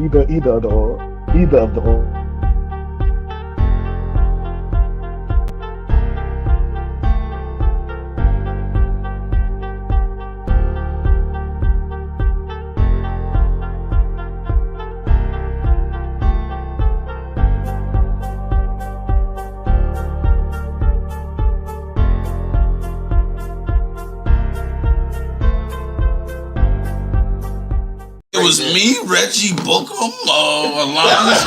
Either of the or. Either of the or. It was me, Reggie Bucum, Alonzo.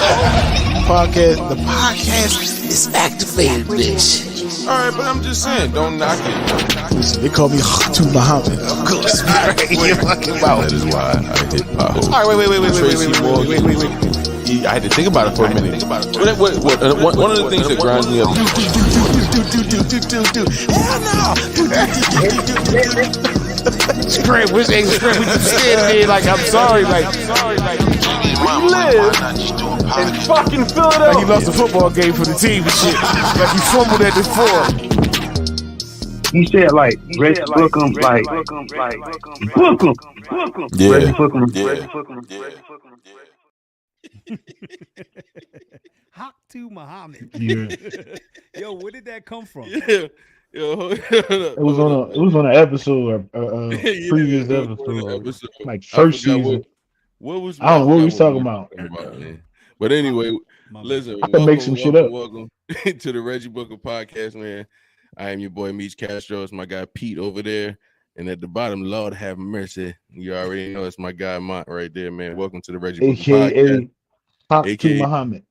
The podcast is activated, bitch. All right, but I'm just saying, don't knock it. Listen, they call me Khatu Muhammad. Of course, you're fucking That is why I hit potholes. All right, wait. I had to think about it for a minute. One of the things that grinds me up. Hell no. Script, which ain't script? We just scared me like I'm sorry, like we live in fucking Philadelphia. Like he lost a football game for the team and shit. Like he fumbled at the 4. He said like Reggie Bucum, like Bucum. Yeah. Reggie Bucum. Khatu Muhammad. Yeah. Yo, where did that come from? Yeah. Yo, It was on an episode, previous episode, like first season. What was? I don't know what we was talking about. Man. But anyway, listen. I can make some shit up. Welcome to the Reggie Bucum podcast, man. I am your boy Meech Castro. It's my guy Pete over there, and at the bottom, Lord have mercy. You already know it's my guy Mont right there, man. Welcome to the Reggie Bucum podcast. Khatu Muhammad.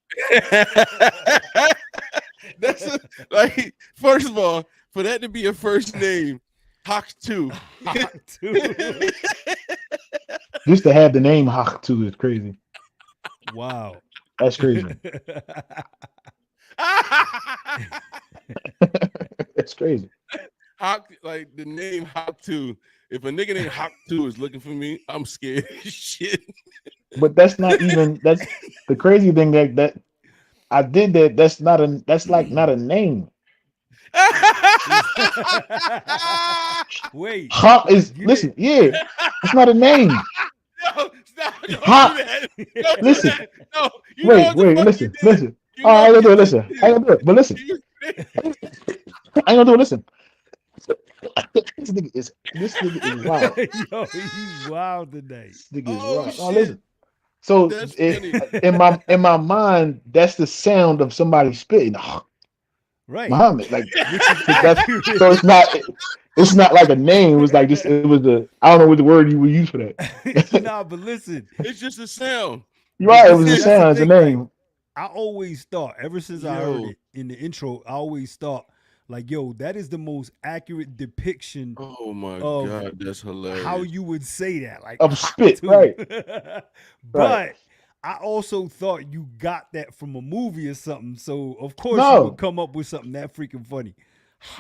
That's like, first of all, for that to be a first name, Khatu. Just to have the name Khatu is crazy. Wow. That's crazy. That's crazy. Like the name Khatu. If a nigga named Khatu is looking for me, I'm scared as shit. But that's not even. That's the crazy thing that I did that. That's not a. That's like not a name. Wait. Hawk is listen. Yeah, it's not a name. No, stop. Hawk. Listen. No, Wait. Listen. Oh, I ain't gonna do it. Listen. I ain't gonna do it. But listen. I ain't gonna do it. Listen. This nigga is wild. Yo, he's wild today. This nigga is Oh, wild. shit. Oh, listen. So That's in my mind, that's the sound of somebody spitting. Right. Muhammad, like so it's not like a name. It was like just it was a I don't know what the word you would use for that. Nah, but listen, It's just a sound. You're right, it was a That's the sound, it's a thing, name. I always thought, ever since I heard it in the intro, I always thought, like, yo, that is the most accurate depiction Oh my of god, that's hilarious. how you would say that, like Of spit, Khatu. right. But I also thought you got that from a movie or something, so of course No. you would come up with something that freaking funny.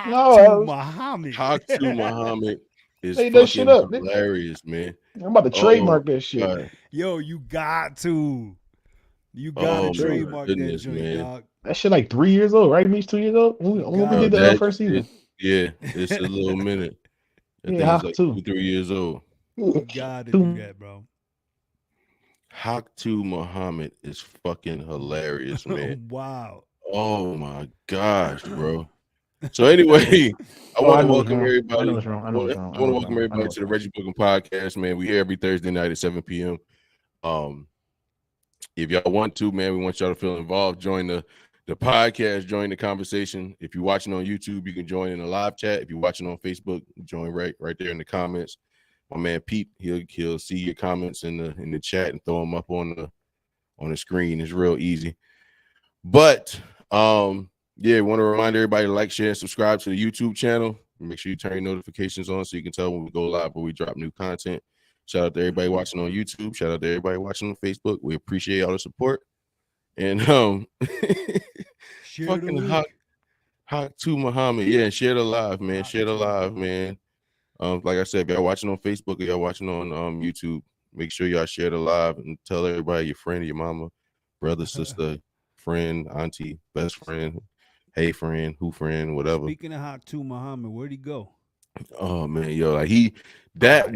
No, Khatu Muhammad. Khatu Muhammad is Make that shit fucking up, nigga. hilarious, man. I'm about to trademark that shit. God. Yo, you got to. You got Oh, to my trademark that goodness, joint, man. dog. That shit like 3 years old, right? Me's 2 years old. When we did that first season. Yeah, it's a little minute. I think Yeah, it's like Khatu. 2-3 years old. You got to do that, bro. Khatu Muhammad is fucking hilarious, man. Wow. Oh my gosh, bro. So anyway, I want to welcome everybody. I know what's wrong. I want to welcome everybody to the Reggie Bucum podcast, man. We here every Thursday night at 7 p.m. If y'all want to, man, we want y'all to feel involved. Join the podcast, join the conversation. If you're watching on YouTube, you can join in the live chat. If you're watching on Facebook, join right there in the comments. My man Pete, he'll see your comments in the chat and throw them up on the screen. It's real easy. But yeah, want to remind everybody to like, share, and subscribe to the YouTube channel. Make sure you turn your notifications on so you can tell when we go live or we drop new content. Shout out to everybody watching on YouTube. Shout out to everybody watching on Facebook. We appreciate all the support. And fucking Khatu Muhammad. Yeah, and share the live, man. Share the live, man. Like I said, if y'all watching on Facebook or y'all watching on YouTube, make sure y'all share the live and tell everybody, your friend, your mama, brother, sister, friend, auntie, best friend, hey friend, who friend, whatever. Speaking of Khatu Muhammad, where'd he go? Oh man, yo, like that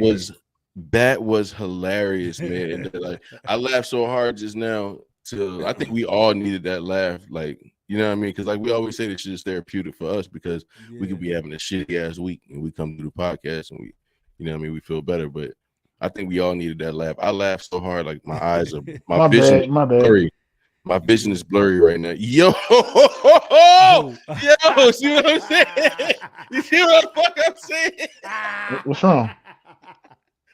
That was hilarious, man. And like, I laughed so hard just now. I think we all needed that laugh. Like, you know what I mean? Because like we always say, this shit is therapeutic for us because we could be having a shitty ass week and we come to the podcast and we, you know what I mean, we feel better. But I think we all needed that laugh. I laughed so hard, like my eyes are my vision is blurry. My vision is blurry right now. Yo, see what I'm saying? You see what the fuck I'm saying? What's wrong?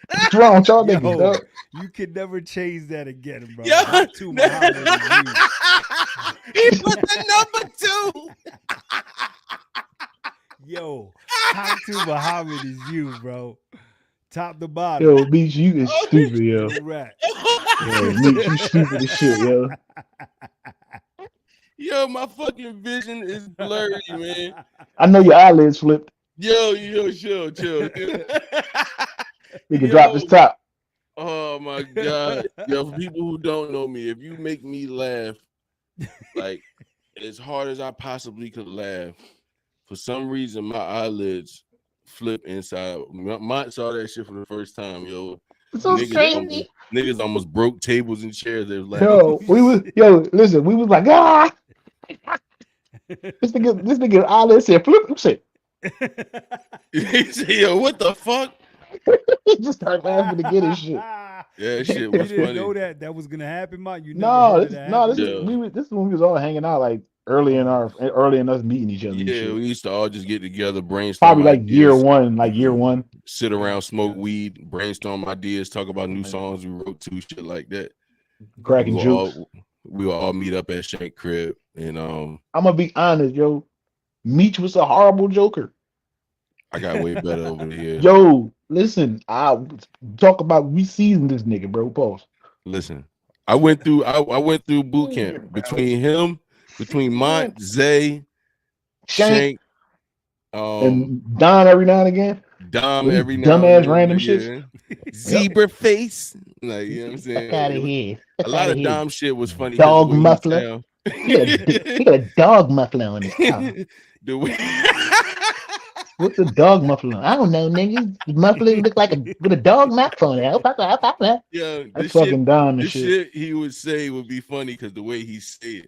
What's wrong with y'all niggas, dog? You can never change that again, bro. Yo. Too Muhammad is you. He put the number 2. Yo, Top to Muhammad is you, bro. Top to bottom. Yo, Meech, you is stupid, yo. Right. Yo, Meech, you stupid as shit, yo. Yo, my fucking vision is blurry, man. I know your eyelids flipped. Yo, chill. Nigga drop his top. Oh my god. Yo, for people who don't know me, if you make me laugh like as hard as I possibly could laugh, for some reason my eyelids flip inside. Mont saw that shit for the first time, yo. It's so crazy. Niggas almost broke tables and chairs. They was like, listen, we was like, ah. This nigga eyelids said flip shit. He said, yo, what the fuck? He just started laughing to get his shit. Yeah, shit was You didn't funny. know that was gonna happen, Mike. You This is when we was all hanging out like early in us meeting each other. Yeah, we used to all just get together, brainstorm. Probably like year one. Sit around, smoke weed, brainstorm ideas, talk about new songs we wrote to, shit like that. Cracking jokes. We will all meet up at Shank crib, and I'm gonna be honest, yo. Meech was a horrible joker. I got way better over the years. Yo, listen, I talk about we seasoned this nigga, bro. Pause. Listen, I went through boot camp between Mont, Zay, Shank, and Don every now and again. Dom every now and dumbass random shit. Zebra face. Like, you know what I'm saying? Fuck out of here. A lot of Dom shit was funny. Dog muffler. He got a dog muffler on his car. What's a dog muffler? I don't know, nigga. The muffler look like with a dog muffler on it. Yeah, that's fucking dumb and shit he would say would be funny because the way he said.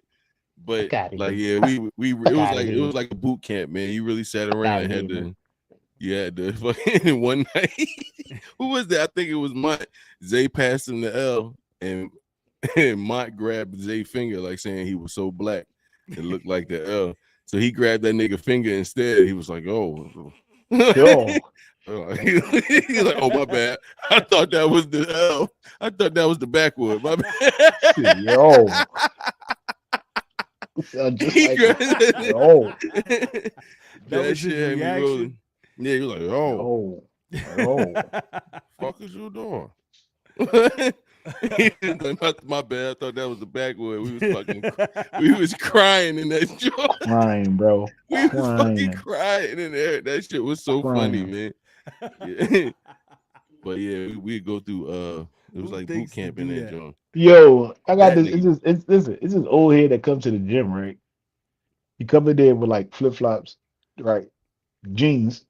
But like, yeah, it was like a boot camp, man. You really sat around and had to fucking one night. Who was that? I think it was Mont. Zay passed him the L, and Mont grabbed Zay's finger, like saying he was so black. It looked like the L. So he grabbed that nigga finger instead. He was like, oh. He's like, oh, my bad. I thought that was the L. I thought that was the backwood. My bad. Yo. That shit had me rolling. Yeah, you're like, oh. Fuck is you doing? My bad. I thought that was the backwood. We was crying in that joint. Crying, bro. We was fucking crying in there. That shit was so funny, man. Yeah. But yeah, we go through it was like boot camp in that joint. Yo, I got this. It's this old head that comes to the gym, right? He come in there with like flip-flops, right? Jeans,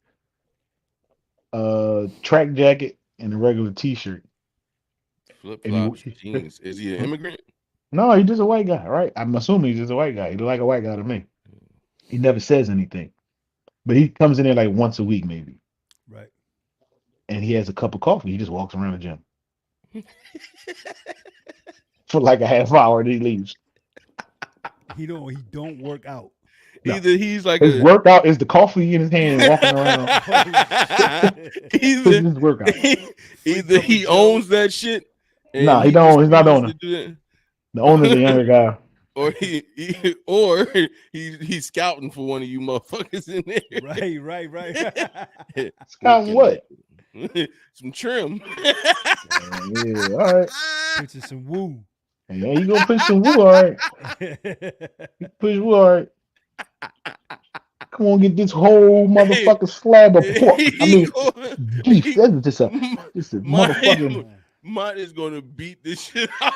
track jacket, and a regular t-shirt. Flip-flops, jeans. Is he an immigrant? No, he's just a white guy, right? I'm assuming he's just a white guy. He look like a white guy to me. He never says anything. But he comes in there like once a week, maybe. Right. And he has a cup of coffee. He just walks around the gym. For like a half hour and he leaves. He don't work out. No. Either he's like his workout is the coffee in his hand walking around. Either his workout. Either he owns that shit. Nah, he don't. He's not owner. The owner's a younger guy. Or he's scouting for one of you motherfuckers in there. Right. Scouting what? Some trim. Yeah, all right. Pitching some woo. Yeah, you gonna push some woo, all right. Push woo, all right. Come on, get this whole motherfucking slab of pork. I mean, beef. That's just a motherfucking. Mine is gonna beat this shit out.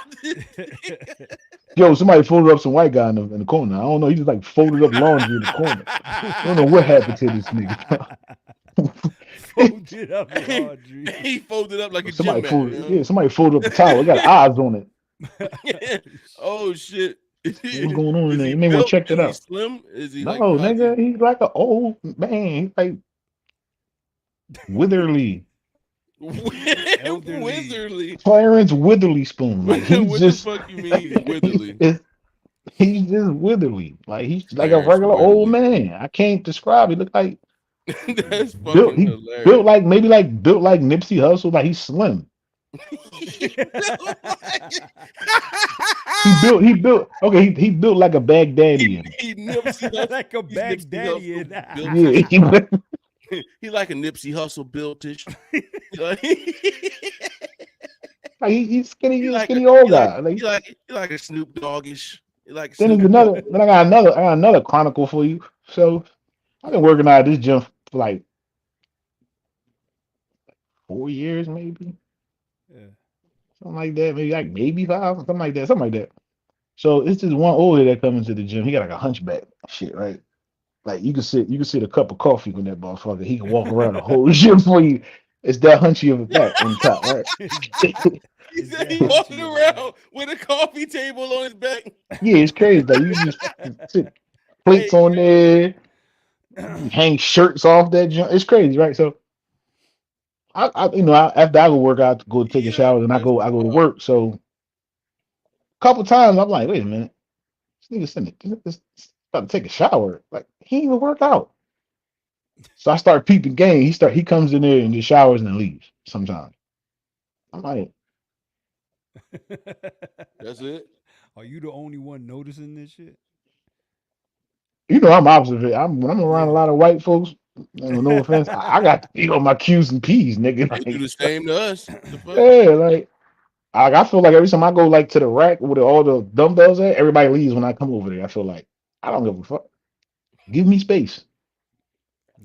Yo, somebody folded up some white guy in the corner. I don't know. He just like folded up laundry in the corner. I don't know what happened to this nigga. folded up laundry. He folded up like a Somebody gym folded, mat. yeah, somebody folded up the towel. It got eyes on it. Oh shit. What's going on in Is there? he You may want built? to check that Is he out. slim? Is he No, like nigga, he's like an old man. He's like Witherly. Witherly. Clarence Witherly Spoon. Like he's What just the fuck you mean, Witherly? he's just Witherly. Like he's like a Clarence regular old Witherly. man. I can't describe. He look like That's fucking built. He hilarious. built like built like Nipsey Hussle. Like he's slim. He built. Okay, he built like a Baghdadian. He Nipsey Hussle. Like a He's Nipsey Baghdadian. Hussle built. Yeah, He like a Nipsey Hustle built-ish. like he's skinny. He He's like skinny a- old he guy. like, he like a Snoop Doggish. He like Then Snoop there's another. Then I got another chronicle for you. So I've been working out at this gym for like 4 years, maybe Yeah. something like that. Maybe 5, something like that. So it's just one old that comes into the gym. He got like a hunchback shit, right? Like you can sit a cup of coffee with that motherfucker. He can walk around the whole gym for you. It's that hunchy of a back on top, right? He said he walking around with a coffee table on his back. Yeah, it's crazy. Like you just sit plates on there, hang shirts off that junk. It's crazy, right? So I after I go work out, go take a shower, and I go to work. So a couple times I'm like, wait a minute, this nigga about to take a shower. Like he ain't even work out. So I start peeping game. He comes in there and just showers and then leaves sometimes. I'm like, That's it. Are you the only one noticing this shit? I'm observant. When I'm around a lot of white folks, no offense, I got to be on my Q's and P's, nigga. They do the Like, same to us. The fuck? yeah, like I feel like every time I go like to the rack where all the dumbbells at, everybody leaves when I come over there. I feel like I don't give a fuck. Give me space.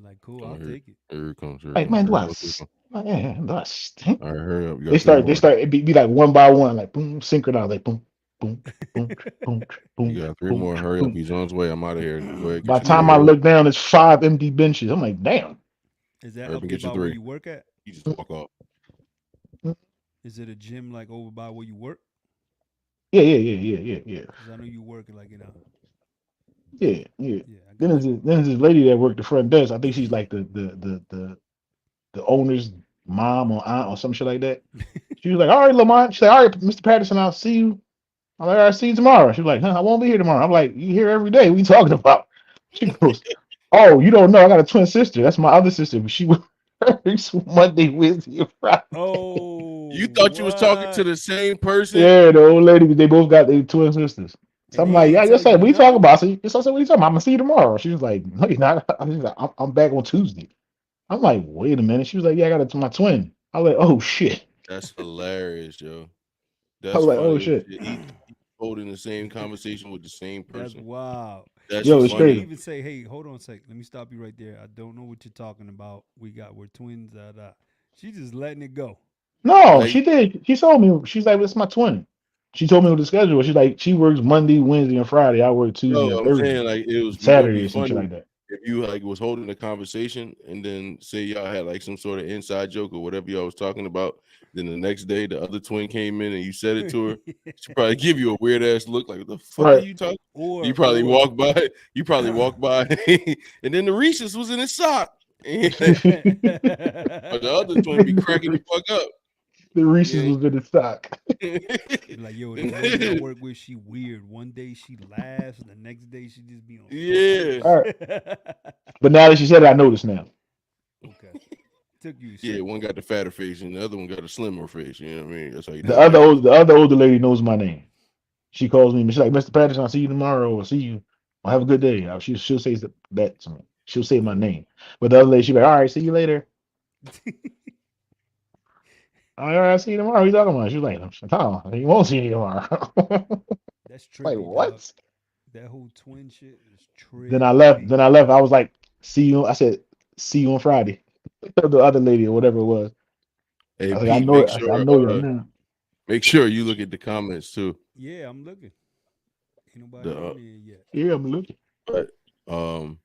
Like, cool, I'll take it. Here it comes. Like, man, do I stink? All right, hurry up. They start it be like one by one, like boom, synchronized, like boom, boom, boom, boom, boom. You got 3 boom, more. Hurry boom. up. He's on his way. I'm out of here. Go ahead. By the time I look down, it's 5 empty benches. I'm like, damn. Is that Urban, up there get your by where 3. you work at? You just walk off. Is it a gym like over by where you work? Yeah. 'Cause I know you work like in a. Yeah. Yeah. Then there's this lady that worked the front desk. I think she's like the owner's mom or aunt or some shit like that. She was like, all right, Lamont. She's like, all right, Mr. Patterson, I'll see you. I'm like, all right, see you tomorrow. She was like, I won't be here tomorrow. I'm like, you here every day. What you talking about? She goes, oh, you don't know. I got a twin sister. That's my other sister. But she works Monday, Wednesday, and Friday. Oh. You thought you was talking to the same person? Yeah, the old lady, they both got their twin sisters. So I'm like, yeah, I just said, what you talking about? So I said, what you talking about? I'm gonna see you tomorrow. She was like, no, you're not. She's like, I'm back on Tuesday. I'm like, wait a minute. She was like, yeah, I got it to my twin. I was like, oh shit. That's hilarious, yo. That's I was like, oh funny. shit. He holding the same conversation with the same That's person. wild. That's Yo, it's She funny. crazy. didn't even say, hey, hold on a sec. Let me stop you right there. I don't know what you're talking about. We're twins. She just letting it go. No, Like- she did. She told me. She's like, it's my twin. She told me what the schedule was. She's like, she works Monday, Wednesday, and Friday. I work Tuesday No, and I'm Thursday. saying like it was Saturday be or some shit funny like that. if you like was holding a conversation and then say y'all had like some sort of inside joke or whatever y'all was talking about. Then the next day the other twin came in and you said it to her. She probably give you a weird ass look like, what the fuck Right. are you talking? Or You probably or- walk by. You probably walk by, and then the Reese's was in his sock. But the other twin be cracking the fuck up. The Reese's Yeah. was in the stock. Like, yo, the lady I work with, she weird. One day she laughs, and the next day she just be on. Yeah. All right. But now that she said it, I noticed now. Okay. Took you. a Yeah, second. one got the fatter face and the other one got a slimmer face. You know what I mean? That's how you The know. other older lady knows my name. She calls me. She's like, Mr. Patterson, I'll see you tomorrow. Or see you. Well, have a good day. She'll say that to me. She'll say my name. But the other lady, she'll be like, all right, see you later. All right, see you tomorrow. What are you talking about? She was like, oh, you won't see me tomorrow. That's trippy. Like, dog. what? That whole twin shit is trippy. Then I left. I was like, see you. I said, see you on Friday. The other lady or whatever it was. Hey, I was Pete, like, I know make it. I said, sure, I know you now. make sure you look at the comments too. Yeah, I'm looking. Ain't nobody The, on there yet. Yeah, I'm looking. Um,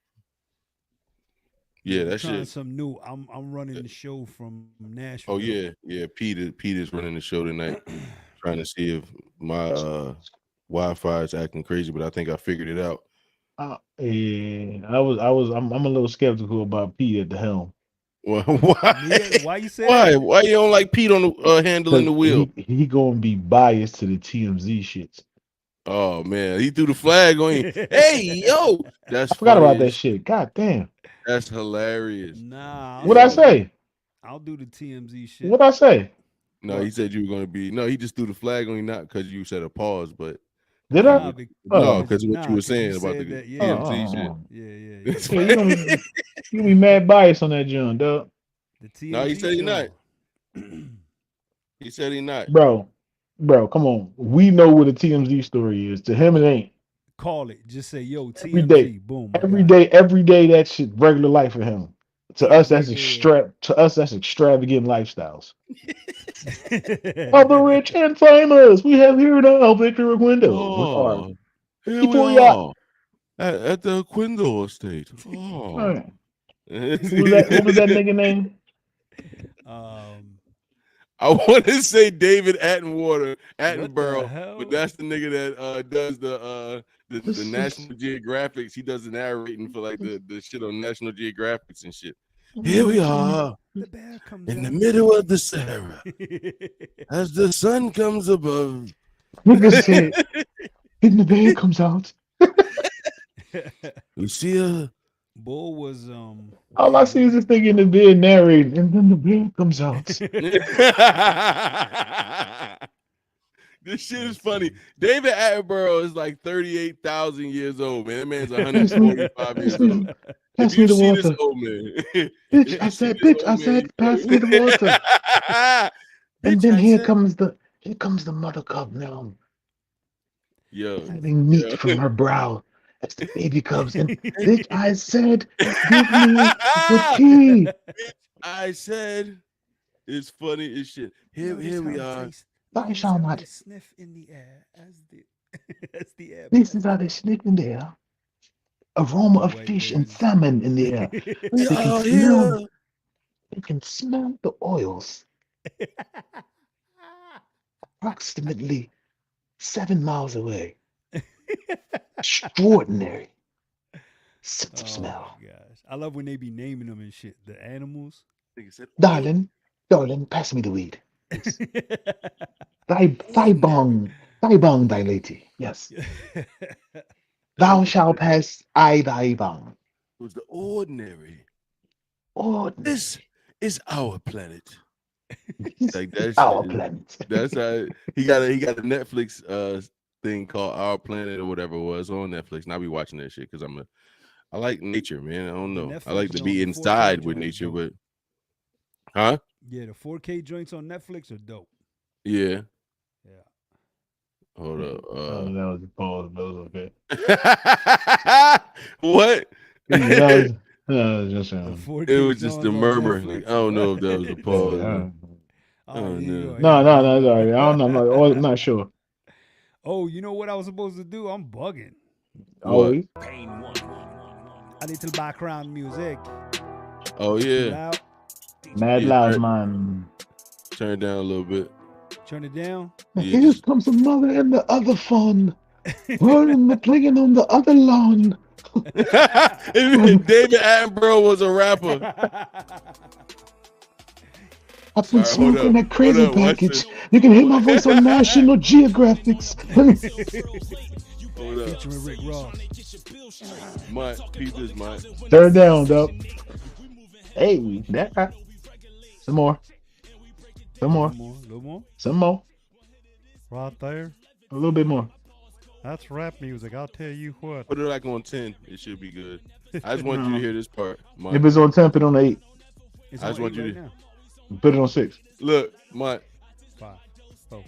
Yeah, we're that trying shit. something new. I'm running the show from Nashville. Oh yeah. Pete is running the show tonight. Trying to see if my Wi-Fi is acting crazy, but I think I figured it out. Yeah, I'm a little skeptical about Pete at the helm. Well, why? Mia, why you say Why? that? Why you don't like Pete on the handling the wheel? He gonna be biased to the TMZ shits. Oh man, he threw the flag on you. Hey, yo, that's I forgot funny about that as shit. God damn. That's hilarious. Nah. What I say? I'll do the TMZ shit. What I say? No, What? he said you were gonna be. No, he just threw the flag on you, not because you said a pause, but Did Nah, I? no, because of what you were saying about said the that, TMZ shit. Yeah. Yeah, you gonna be mad biased on that John, dog. The TMZ No, he said he not. show. He said he not. Bro, come on. We know what a TMZ story is. To him, it ain't. Call it. Just say, yo, TMZ. Every day. Boom. Every day, that shit regular life for him. To us, that's extravagant lifestyles. Of the rich and famous, we have here now Victor Window. Oh, here People, we are at the Quindle estate. Oh, right. What was that nigga name? I want to say David Attenborough, hell? but that's the nigga that does the National Geographics. He does the narrating for like the shit on National Geographics and shit. Here we are in the middle of the Sahara as the sun comes above. Nigga said, then the bear comes out. You see a Bull was All I see is this thing in the bed narrating, and then the bear comes out. This shit is funny. David Attenborough is like 38,000 years old, man. That man's 145 years old. Pass If me you the see water. this old man, Bitch, I said, pass me the water. And then here comes the mother cub now. Yo, Having meat from her brow as the baby cubs. And bitch, I said, give me the key. I said, it's funny as shit. Here we are. I shall not. Sniff in the air as the air. This is how they sniff in the air. Aroma of fish and salmon in the air. They can smell the oils. Approximately 7 miles away. Extraordinary sense of smell. Gosh. I love when they be naming them and shit. The animals. Darling, pass me the weed. Thy bong, thy lady. Yes. Thou shalt pass thy bong. It was the ordinary. Ordinary. This is our planet. Like that's Our planet. That's how he got a Netflix thing called Our Planet or whatever it was on Netflix. And I'll be watching that shit because I like nature, man. I don't know. Netflix I like to be joint, inside 4K with joint, nature, dope. but huh? Yeah, the 4K joints on Netflix are dope. Yeah. Yeah. Hold up. That was a pause. That was okay. What? That was just The 4K It was just joints the on murmur. Netflix. Like, I don't know if that was a pause. man. Oh, no. No, sorry. I don't know. I'm not sure. Oh, you know what I was supposed to do? I'm bugging. Always. A little background music. Oh yeah. Loud. Mad Yeah, loud, right. man. Turn it down a little bit. Turn it down. Yeah, Here comes the mother and the other fawn. Running the playing on the other lawn. If David Attenborough was a rapper. I put All right, smoke hold in up. that crazy Hold up, watch package. this. You can hear my voice on National Geographics. Hold up. Featuring Rick Ross. Mike, peep this, Mike. Turn down, dog. Hey, that. Some more. A little more. Some more. Right there. A little bit more. That's rap music. I'll tell you what. Put it like on 10. It should be good. I just want you to hear this part, Mike. If it's on 10, put it on 8. It's I on just want 8 you right to- now. Put it on 6. Look, Mike. 5, 4,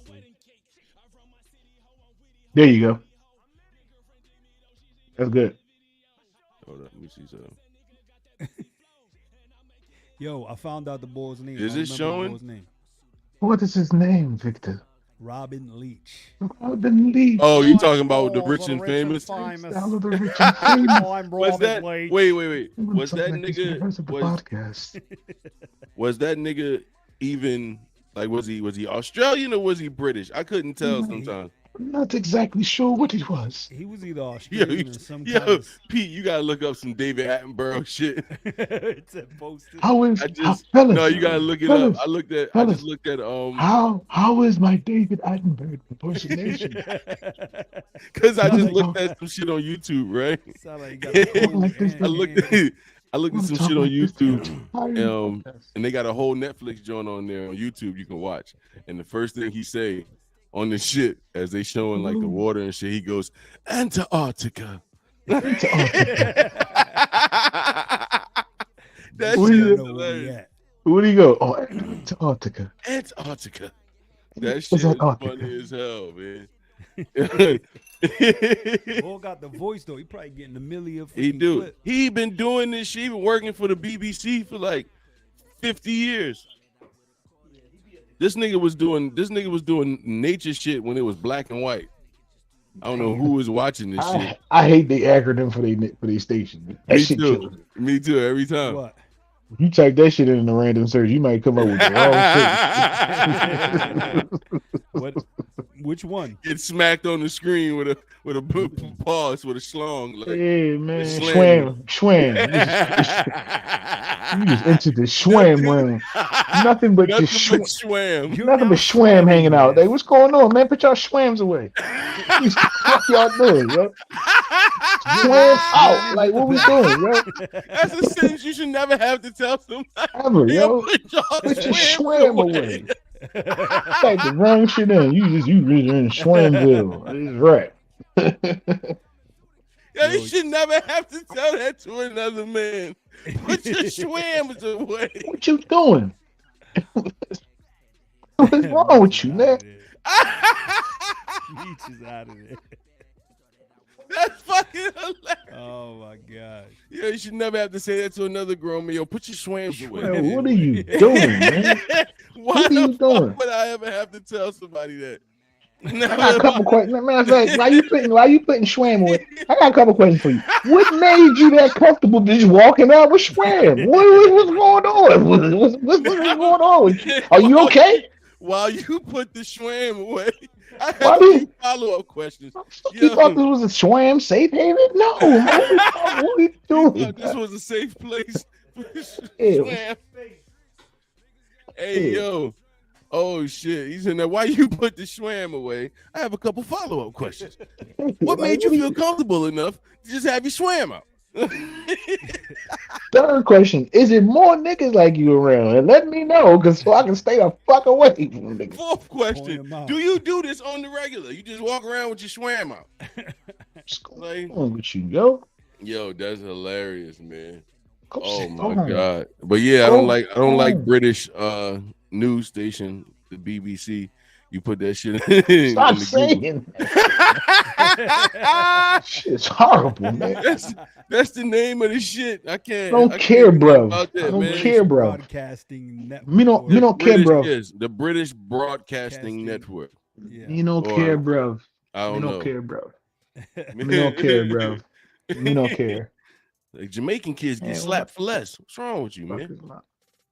3. There you go. That's good. Hold up, let me see something. Yo, I found out the boy's name. Is I it remember the showing? boy's name. What is his name, Victor? Robin Leach. Robin Leach. Oh, you talking about the rich and famous? Style of the rich and famous. I'm Was Robin that? Leach. Wait. I'm Was that talking like this nigga? because of the podcast. Was that nigga even like? Was he Australian or was he British? I couldn't tell sometimes. I'm not exactly sure what he was. He was either Australian or some kind Yo, of. Pete, you gotta look up some David Attenborough shit. It's a posted. How is fellas? No, you gotta look it fellas, up. I just fellas, looked at How is my David Attenborough impersonation? because I just Fellas, looked at some shit on YouTube, right? Sound like you got a cold Like this, hand. I looked at some I'm shit on talking like this YouTube, podcast. and they got a whole Netflix joint on there on YouTube you can watch. And the first thing he say on the shit as they showing like the water and shit, he goes, Antarctica. That Where shit you- is Know where he hilarious. at. Where do you go? Oh, Antarctica. Antarctica. That What's shit is Antarctica? funny as hell, man. Paul got the voice though. He probably getting a million. He freaking do. clip. He been doing this shit. He been working for the BBC for like 50 years. This nigga was doing nature shit when it was black and white. I don't know who was watching this shit. I hate the acronym for their station. That Me shit too. kills me. Me too. Every time. What? If you type that shit in the random search, you might come up with the wrong thing. What? Which one? Get smacked on the screen with a pause with a schlong. Like, Yeah, man. slam. Schwam. You just entered the schwam room. Nothing but Nothing just but schwam. swam. Nothing but schwam hanging out. Hey, what's going on, man? Put y'all schwams away. What the fuck y'all doing, yo? Schwam out. Like, what we doing, yo? That's a sentence you should never have to tell somebody. Ever, yo. Put your Put your swam schwam away. Type the wrong shit in. You really in Schwamville. It's right. Yeah, you should never have to tell that to another man. Put your swams away. What you doing? What's wrong with you, man? Leach is out of there. That's fucking hilarious. Oh my gosh. Yeah, you should never have to say that to another grown man. Yo, put your swams away. Yo, what are you doing, man? Why What are the you fuck doing? would I ever have to tell somebody that? I got a couple questions. Matter of fact, why you putting Schwam away? I got a couple questions for you. What made you that comfortable just walking out with Schwam? What's going on? What's going on with you? Are you okay? While you put the swam away, I Why have do some you- follow-up questions. You thought this was a Schwam safe haven? No, man. What are you You doing? thought this was a safe place? Ew. Swam. Hey, Ew. yo. Oh, shit. He's in there. Why you put the swam away? I have a couple follow-up questions. What made you feel comfortable enough to just have you swam out? Third question: is it more niggas like you around? And let me know, cause so I can stay the fuck away from niggas. Fourth Point question: 'em out. do you do this on the regular? You just walk around with your swam out? What's Like, going on with you, yo? yo, that's hilarious, man. Go Oh sit my down. god! But yeah, I Go don't like home. British news station, the BBC. You put that shit in. Stop the saying that. Google. Shit's horrible, man. That's the name of the shit. I can't. Don't I care, can't bro. about that, I don't man. care, bro. Broadcasting network. You don't care, British, bro. yes, the British Broadcasting Casting. Network. Yeah. You don't Or- care, bro. I You don't don't know. care, bro. You don't care, bro. You don't care. Like Jamaican kids get Man, slapped for less. What's wrong with you, Fuck man? is my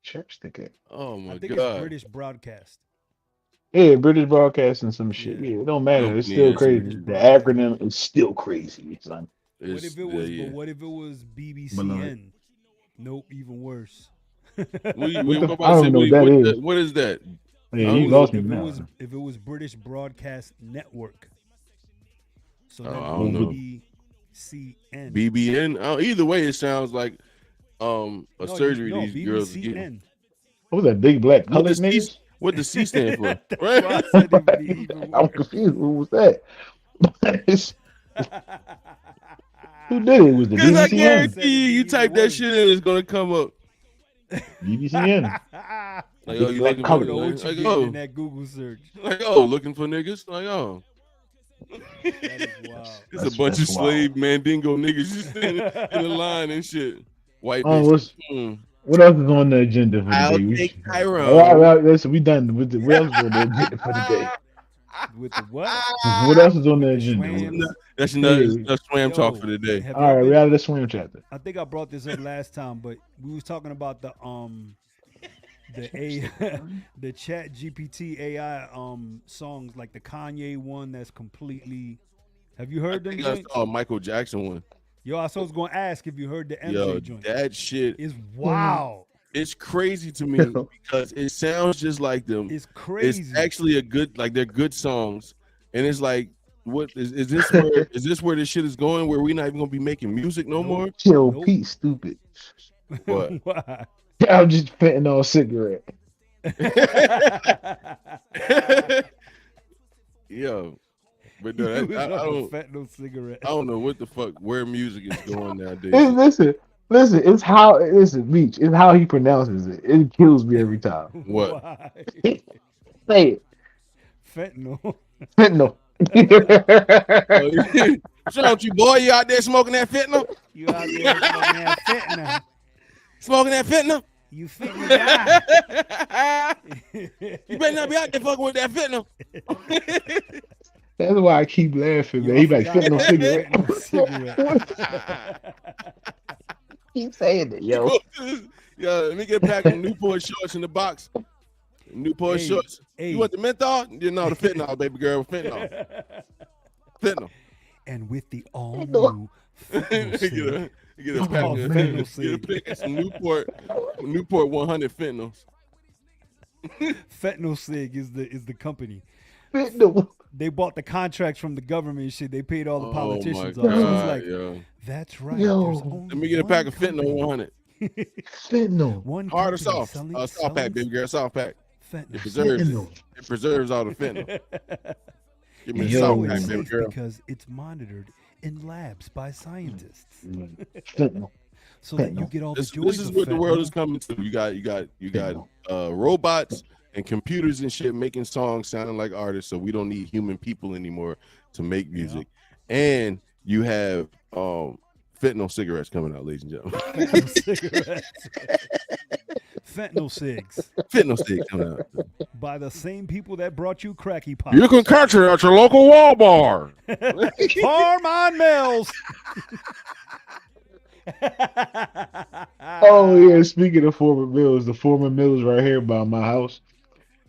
chapstick at? Oh my I think god! it's British broadcast. Yeah, British broadcasting some shit. Yeah. Yeah, it don't matter. It's Yeah, still it's crazy. British The acronym is still crazy, son. What It's- if it was? yeah. But what if it was BBCN? Beloved. Nope, even worse. We the- about I to don't say, know wait, what that is. what is that? Yeah, I you don't lost me if it now. was if it was British Broadcast Network. So Oh, then I don't know. BBCN. BBN. Oh, either way, it sounds like a No, surgery no, these girls are getting. BBCN. What was that big black What colored does C, niggas? what does C stand for? That's why I Right? said it would be even I'm worse. confused. Who was that? Who did it? Was the Because I BBCN? guarantee you type that shit in, it's gonna come up. BBCN. Like, oh, you Black looking I for don't know color. what you like, getting oh, in that Google search. like, oh, looking for niggas? Like, oh. That is wild. It's That's- a bunch of that's wild. slave mandingo niggas just in a line and shit. White Oh, bitch. what else is on the agenda for the I'll day? take should- Cairo. All right, listen, we done with the what else is on the agenda for the day? With the what? What else is on the agenda? Swams. That's another Hey. swam talk Yo, for the day. have All y'all right, been- we're out of the swim chapter. I think I brought this up last time, but we was talking about the the Chat GPT AI songs, like the Kanye one that's completely. Have you I heard them? think I joints? saw a Michael Jackson one. Yo, I was gonna ask if you heard the MJ Yo, joint. that shit, It's wow. it's crazy to me because it sounds just like them. It's crazy. It's actually a good, like they're good songs, and it's like, what is this? Where is this where this shit is going? Where we not even gonna be making music no more? Chill, Nope. Pete, stupid. What? Why? I'm just fentanyl cigarette. Yo, but no, You that, was I on a don't. fentanyl cigarette. I don't know what the fuck where music is going nowadays. Listen, it's how Meech, it's how he pronounces it. It kills me every time. What? Why? Say it. Fentanyl. Fentanyl. Shout out you, boy. You out there smoking that fentanyl? You out there smoking that fentanyl. Smoking that fentanyl? You fentanyl guy. You better not be out there fucking with that fentanyl. That's why I keep laughing, Yo, man. He I like forgot fentanyl about cigarette. fentanyl Keep saying it, yo. Yo, let me get a pack of Newport shorts in the box. Newport Hey, shorts. hey. You want the menthol? You know the fentanyl, baby girl. Fentanyl. Fentanyl. And with the all new fentanyl cig, Get a pack Oh, of fentanyl get a cig. pack of some Newport 100 fentanyls. Fentanyl Sig is the company. Fentanyl. They bought the contracts from the government and shit. They paid all the politicians Oh off. my So God, it's like, yo. that's right. Yo. There's only Let me get a one pack of company- fentanyl 100. Fentanyl. One Hard or company soft? selling- Soft pack, baby girl. Soft pack. Fentanyl. It preserves Fentanyl. it preserves all the fentanyl. Give me a Yo. soft So pack, it's baby safe girl. because it's monitored in labs by scientists, Fentanyl. so that you get all the This joys is of what the world fentanyl. is coming to. You got robots and computers and shit making songs sounding like artists, so we don't need human people anymore to make music. And you have fentanyl cigarettes coming out, ladies and gentlemen. Fentanyl cigarettes. Fentanyl cigs Fentanyl sticks coming out. by the same people that brought you cracky pop. You can catch it at your local Walmart. Farmon Mills. Oh yeah, speaking of former mills, the former mills right here by my house,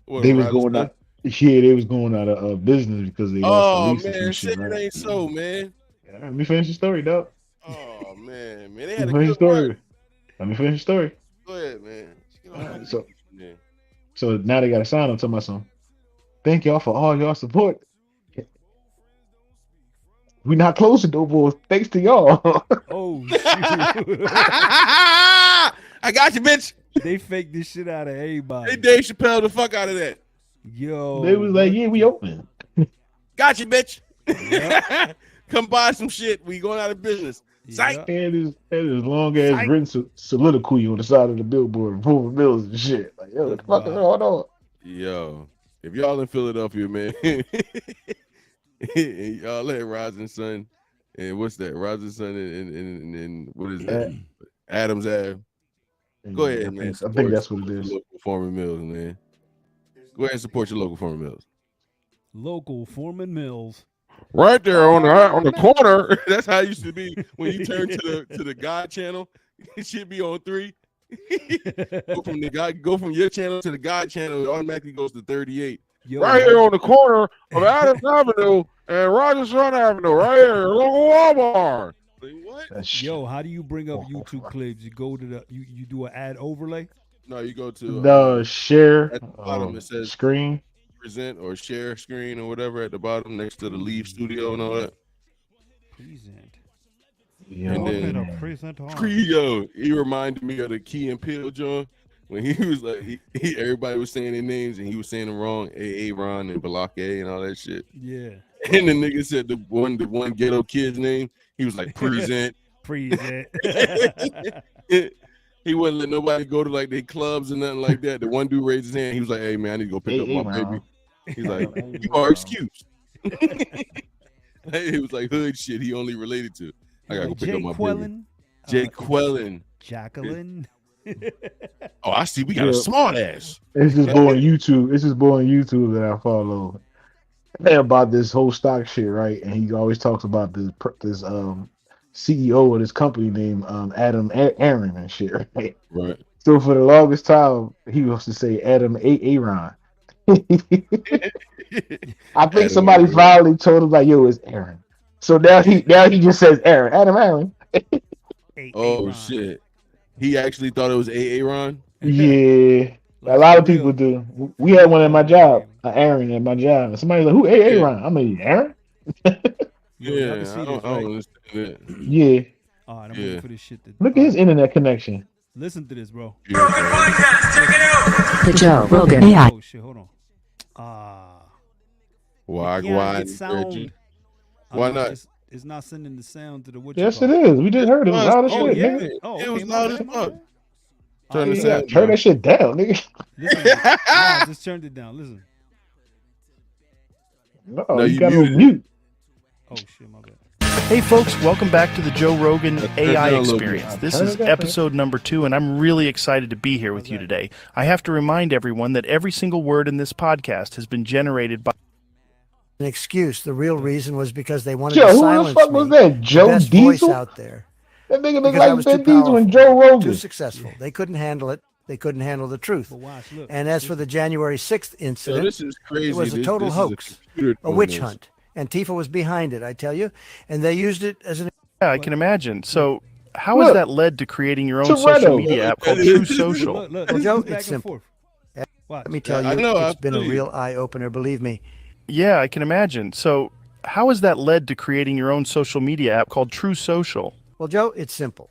What, they was Rogers going Mill? out. Yeah, they was going out of business because they lost the Oh lease and man, shit. shit, it Right? ain't so, man. Yeah, let me finish the story, dog. Oh man, they Let had me a finish the good story. run. Let me finish the story. Go ahead, man. Alright, so- Yeah. So now they got a sign up to my son. Thank y'all for all y'all support. We not closing though, boys. Thanks to y'all. Oh shoot! I got you, bitch. They faked this shit out of everybody. They Dave Chappelle the fuck out of that. Yo, They was like, what yeah, we the- open. Got you, bitch. Yep. Come buy some shit. We going out of business. Psych. Yep. And this long ass Psych. written soliloquy on the side of the billboard, former mills and shit. Like, yo, what the fuck is Wow. going on? Yo, if y'all in Philadelphia, man, and y'all let Rising Sun and what's that? Rising Sun and what is that? Adams Ave. Go ahead, man. I think that's what it Support is. your local farming mills, man. Go ahead and support your local farming mills. Local Foreman Mills. Right there on the corner. That's how it used to be when you turn to the God channel. It should be on 3. Go from your channel to the God channel. It automatically goes to 38. Yo, Right here on the corner of Adams Avenue and Rogerson Avenue. Right here, local Walmart. Like, what? That shit. Yo, how do you bring up YouTube clips? You go to you do an ad overlay. No, you go to The share at the bottom, it says- screen. present or share screen or whatever at the bottom next to the Leave Studio and all that. Present. Yo, And Open then- a present on. Yo, he reminded me of the Key and Peele John when he was like, everybody was saying their names and he was saying them wrong. Ron and Balake and all that shit. Yeah. And the nigga said the one ghetto kid's name. He was like, present. Present. He wouldn't let nobody go to like their clubs and nothing like that. The one dude raised his hand. He was like, hey man, I need to go pick up my baby. He's like, you are excused. It was like hood shit he only related to. I gotta go pick up my baby. Quellen. Jay Quellen. Jacqueline. Oh, I see. We got a Yeah. smart ass. It's this boy on YouTube. It's this boy on YouTube that I follow. about this whole stock shit, right? And he always talks about this CEO of this company named Adam Aaron and shit, right? Right. So for the longest time, he used to say Adam Aaron. I think somebody Aaron. finally told him like, "Yo, it's Aaron." So now he just says Aaron, Adam Aaron. Oh shit! He actually thought it was Aaron. Yeah, Like, a lot for of people real. do. We had one at my job, Aaron at my job. And somebody's like, "Who Aaron?" I'm like, "Aaron." Yo, y'all Yeah, can see I this, don't right? understand it. Yeah, All right, I'm Yeah. waiting for this shit to. look at his internet connection. Listen to this, bro. The Joe Rogan AI. Oh shit, hold on. Why, Yeah, it sound. Reggie? Why not? It's not sending the sound to the what Yes, you it call is. We just heard it. It was loud as Oh shit, yeah. nigga. Oh, It was okay, my loud bad, as my fuck. bad. Turn the Yeah, sound turn down. that shit down, nigga. Listen, I just turned it down. Listen. No, No, you you got to muted it. mute. Oh shit, my bad. Hey folks, welcome back to the Joe Rogan Turn AI it down a little bit. Experience. This Turn is it down, episode number 2, and I'm really excited to be here with you today. I have to remind everyone that every single word in this podcast has been generated by an excuse. The real reason was because they wanted Yo, to who the silence fuck was me, that? the Joe best voice Diesel? out there, That nigga look because I like was Ben too Diesel powerful, and Joe Rogan. too successful. They couldn't handle it. They couldn't handle the truth. But watch, look. And as for the January 6th So incident, this is crazy. it was a This- total this is hoax, computer a doing witch this. hunt. Antifa was behind it, I tell you, and they used it as an. Yeah, I can imagine. So, how has Look, that led to creating your own Toretto. social media app called True Social? Look, Well, this Joe, is back it's and simple. forth. Watch. Let me tell I you, know, I it's been a feel you. real eye opener. Believe me. Yeah, I can imagine. So, how has that led to creating your own social media app called True Social? Well, Joe, it's simple.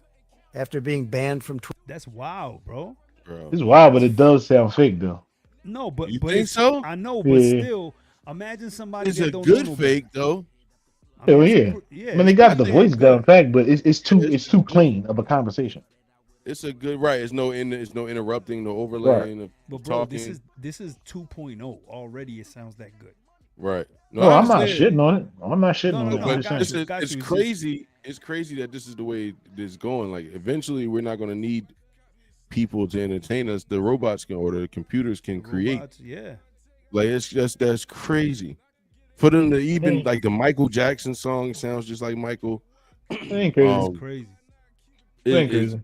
After being banned from Twitter, That's wild, bro. Bro. It's wild, but it does sound fake though. No, but You but think it's, so? I know, but Yeah. still, imagine somebody It's that a don't good know no fake better. though. I mean, Hell it's a yeah. yeah. I mean, they got I the think voice it's down good. fact, but it's too It's too clean of a conversation. It's a good right. It's no interrupting, no overlaying of But bro, talking. this is 2.0 already. It sounds that good. Right. No, I I'm not understand. shitting on it. I'm not shitting No, on no, it. no, I'm I just got saying. you. Got It's you. It's crazy. It's crazy that this is the way this is going. Like eventually, we're not going to need people to entertain us. The robots can, or the computers can create. Robots, yeah. Like it's just that's crazy. For them to even Hey. like the Michael Jackson song sounds just like Michael. It ain't crazy. It's crazy. It ain't crazy.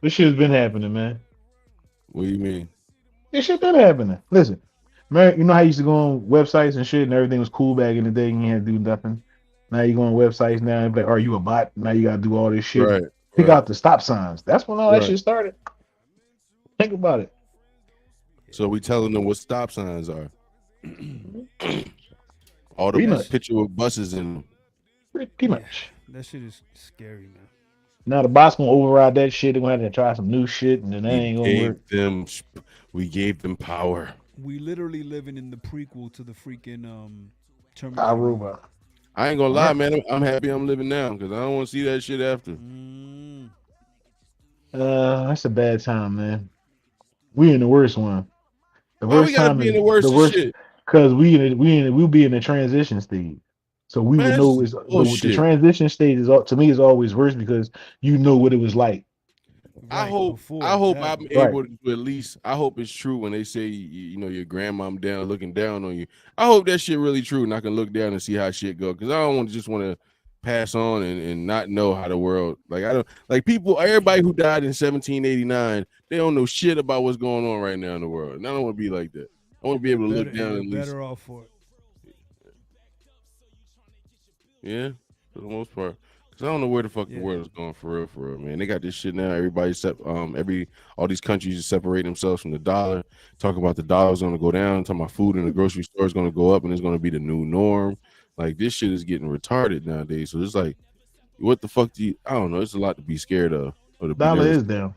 This shit's been happening, man. What do you mean? This shit been happening. Listen, man, you know how you used to go on websites and shit and everything was cool back in the day and you had to do nothing. Now you go on websites now and be like, are you a bot? Now you gotta do all this shit. Right. Pick right. out the stop signs. That's when all that Right. shit started. Think about it. So we telling them what stop signs are. All the Pretty much. picture with buses in them. Pretty much. That shit is scary, man. Now the bots gonna override that shit. They're gonna have to try some new shit and then that ain't gonna work. We gave them power. We literally living in the prequel to the freaking Terminator. I robot. I ain't gonna lie, man. I'm happy I'm living now because I don't want to see that shit after. Mm. That's a bad time, man. We in the worst one. The Why we gotta be in the worst of shit? because we'll be in the transition stage. So we Man, would know that's the bullshit. transition stage is to me is always worse because you know what it was like. I Right, hope before, I'm exactly. able to at least. I hope it's true when they say you know your grandmom down looking down on you. I hope that shit really true, and I can look down and see how shit go. Because I don't want to pass on and not know how the world I don't like people. Everybody who died in 1789, they don't know shit about what's going on right now in the world. And I don't want to be like that. I want to be able to look down and at least. Better off for it. Yeah, for the most part. Cause I don't know where the fuck the world is going for real, man. They got this shit now. Everybody all these countries are separating themselves from the dollar. Talking about the dollar's gonna go down. Talking about food in the grocery store is gonna go up, and it's gonna be the new norm. Like this shit is getting retarded nowadays. So it's like, what the fuck I don't know. It's a lot to be scared of. Or to be Dollar nervous. is down.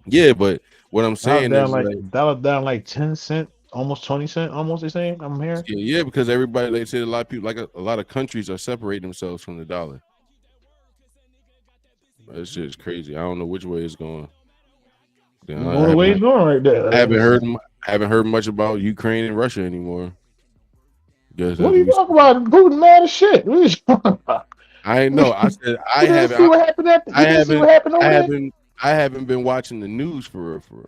Yeah, but what I'm saying is Dollar down like 10 cents, almost 20 cents, almost the same. I'm hearing. yeah, because everybody, they say a lot of people, like a lot of countries are separating themselves from the dollar. That shit is crazy. I don't know which way it's going. The way it's going right there. I haven't heard much about Ukraine and Russia anymore. What are you talking about? Putin mad as shit. What are you talking about? I know. I said I You didn't haven't. see what happened I see what happened over there? I haven't been watching the news for real.